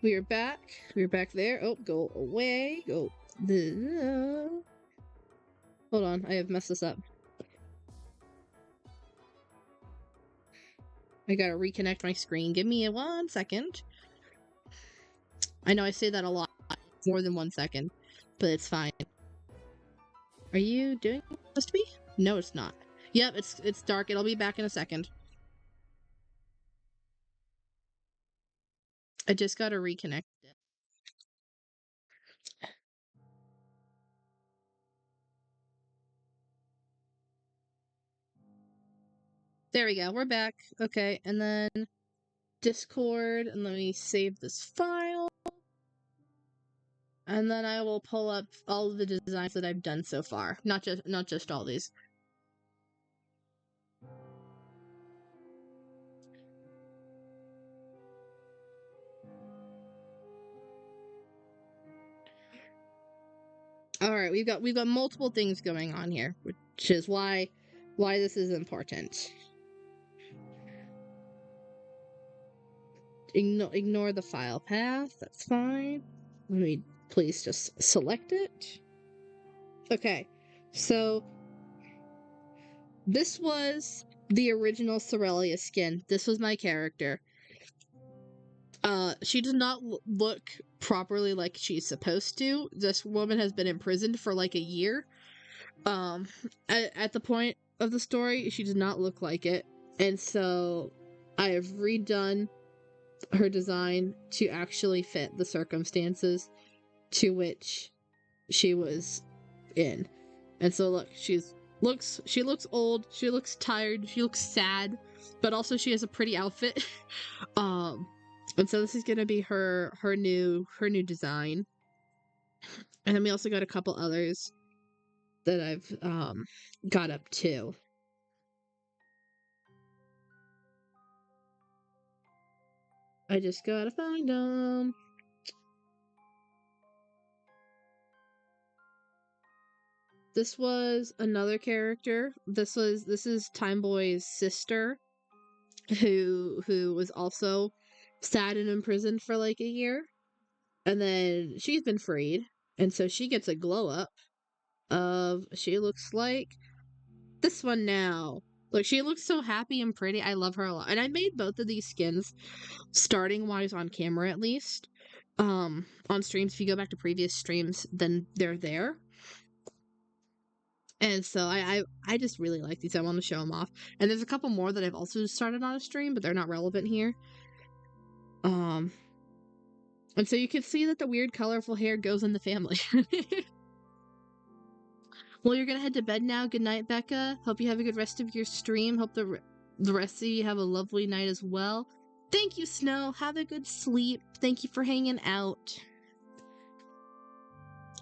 we are back. We are back there. Oh, go away. Go. Hold on, I have messed this up. I gotta reconnect my screen. Give me 1 second. I know I say that a lot, more than 1 second, but it's fine. Are you doing what it's supposed to be? No, it's not. Yep, it's dark. It'll be back in a second. I just gotta reconnect it. There we go. We're back. Okay, and then Discord, and let me save this file. And then I will pull up all of the designs that I've done so far. Not just all these. Alright, we've got multiple things going on here, which is why this is important. Ignore the file path, that's fine. Let me please just select it. Okay, so this was the original Sorelia skin. This was my character. She does not look properly like she's supposed to. This woman has been imprisoned for like a year. At the point of the story, she does not look like it. And so I have redone her design to actually fit the circumstances to which she was in. And so look, she looks old, she looks tired, she looks sad, but also she has a pretty outfit. And so this is gonna be her new design. And then we also got a couple others that I've got up too. I just gotta find them. This was another character. This is Timeboy's sister, who was also sad and imprisoned for like a year. And then she's been freed. And so she gets a glow up of, she looks like this one now. Look, she looks so happy and pretty. I love her a lot. And I made both of these skins starting wise on camera, at least. On streams, if you go back to previous streams, then they're there. And so I just really like these. I want to show them off. And there's a couple more that I've also started on a stream, but they're not relevant here. And so you can see that the weird colorful hair goes in the family. Well, you're gonna head to bed now. Good night, Becca. Hope you have a good rest of your stream. Hope the rest of you have a lovely night as well. Thank you, Snow. Have a good sleep. Thank you for hanging out.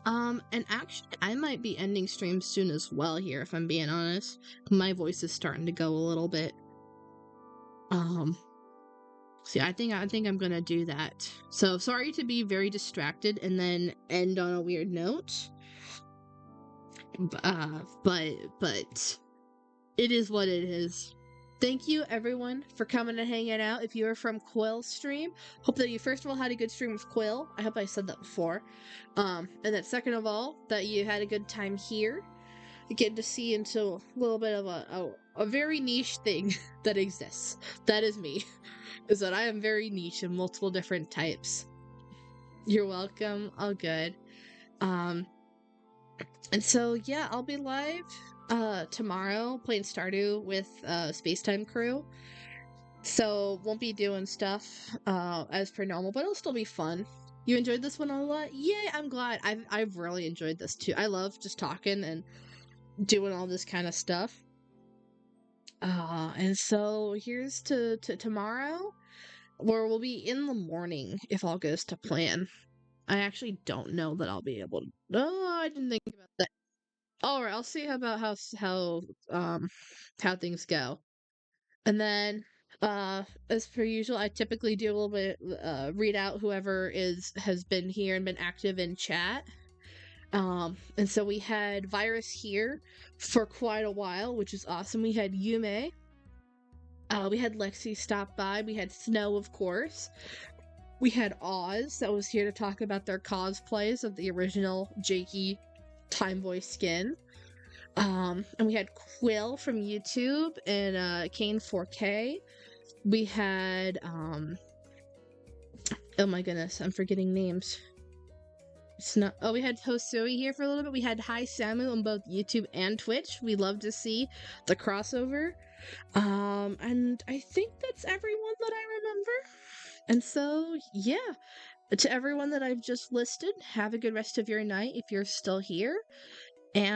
And actually, I might be ending stream soon as well here, if I'm being honest. My voice is starting to go a little bit. See, I think I'm gonna do that. So sorry to be very distracted and then end on a weird note. But it is what it is. Thank you, everyone, for coming and hanging out. If you are from Quill's stream, hope that you first of all had a good stream with Quill. I hope I said that before. And that second of all, that you had a good time here. Getting to see into a little bit of a very niche thing that exists. That is me. Is that I am very niche in multiple different types. You're welcome. All good. And so yeah, I'll be live tomorrow playing Stardew with Spacetime Crew. So won't be doing stuff as per normal, but it'll still be fun. You enjoyed this one a lot? Yeah, I'm glad. I've really enjoyed this too. I love just talking and doing all this kind of stuff. And so here's to tomorrow, where we'll be in the morning if all goes to plan. I actually don't know that I'll be able to. No, I didn't think about that. All right, I'll see about how things go. And then as per usual, I typically do a little bit read out whoever has been here and been active in chat. And so we had Virus here for quite a while, which is awesome. We had Yume. We had Lexi stop by. We had Snow, of course. We had Oz that was here to talk about their cosplays of the original Jakey Time Boy skin. And we had Quill from YouTube and Kane 4K. We had oh my goodness, I'm forgetting names. It's not. Oh, we had Hosui here for a little bit. We had Hi Samu on both YouTube and Twitch. We love to see the crossover. And I think that's everyone that I remember. And so, yeah, to everyone that I've just listed, have a good rest of your night if you're still here. And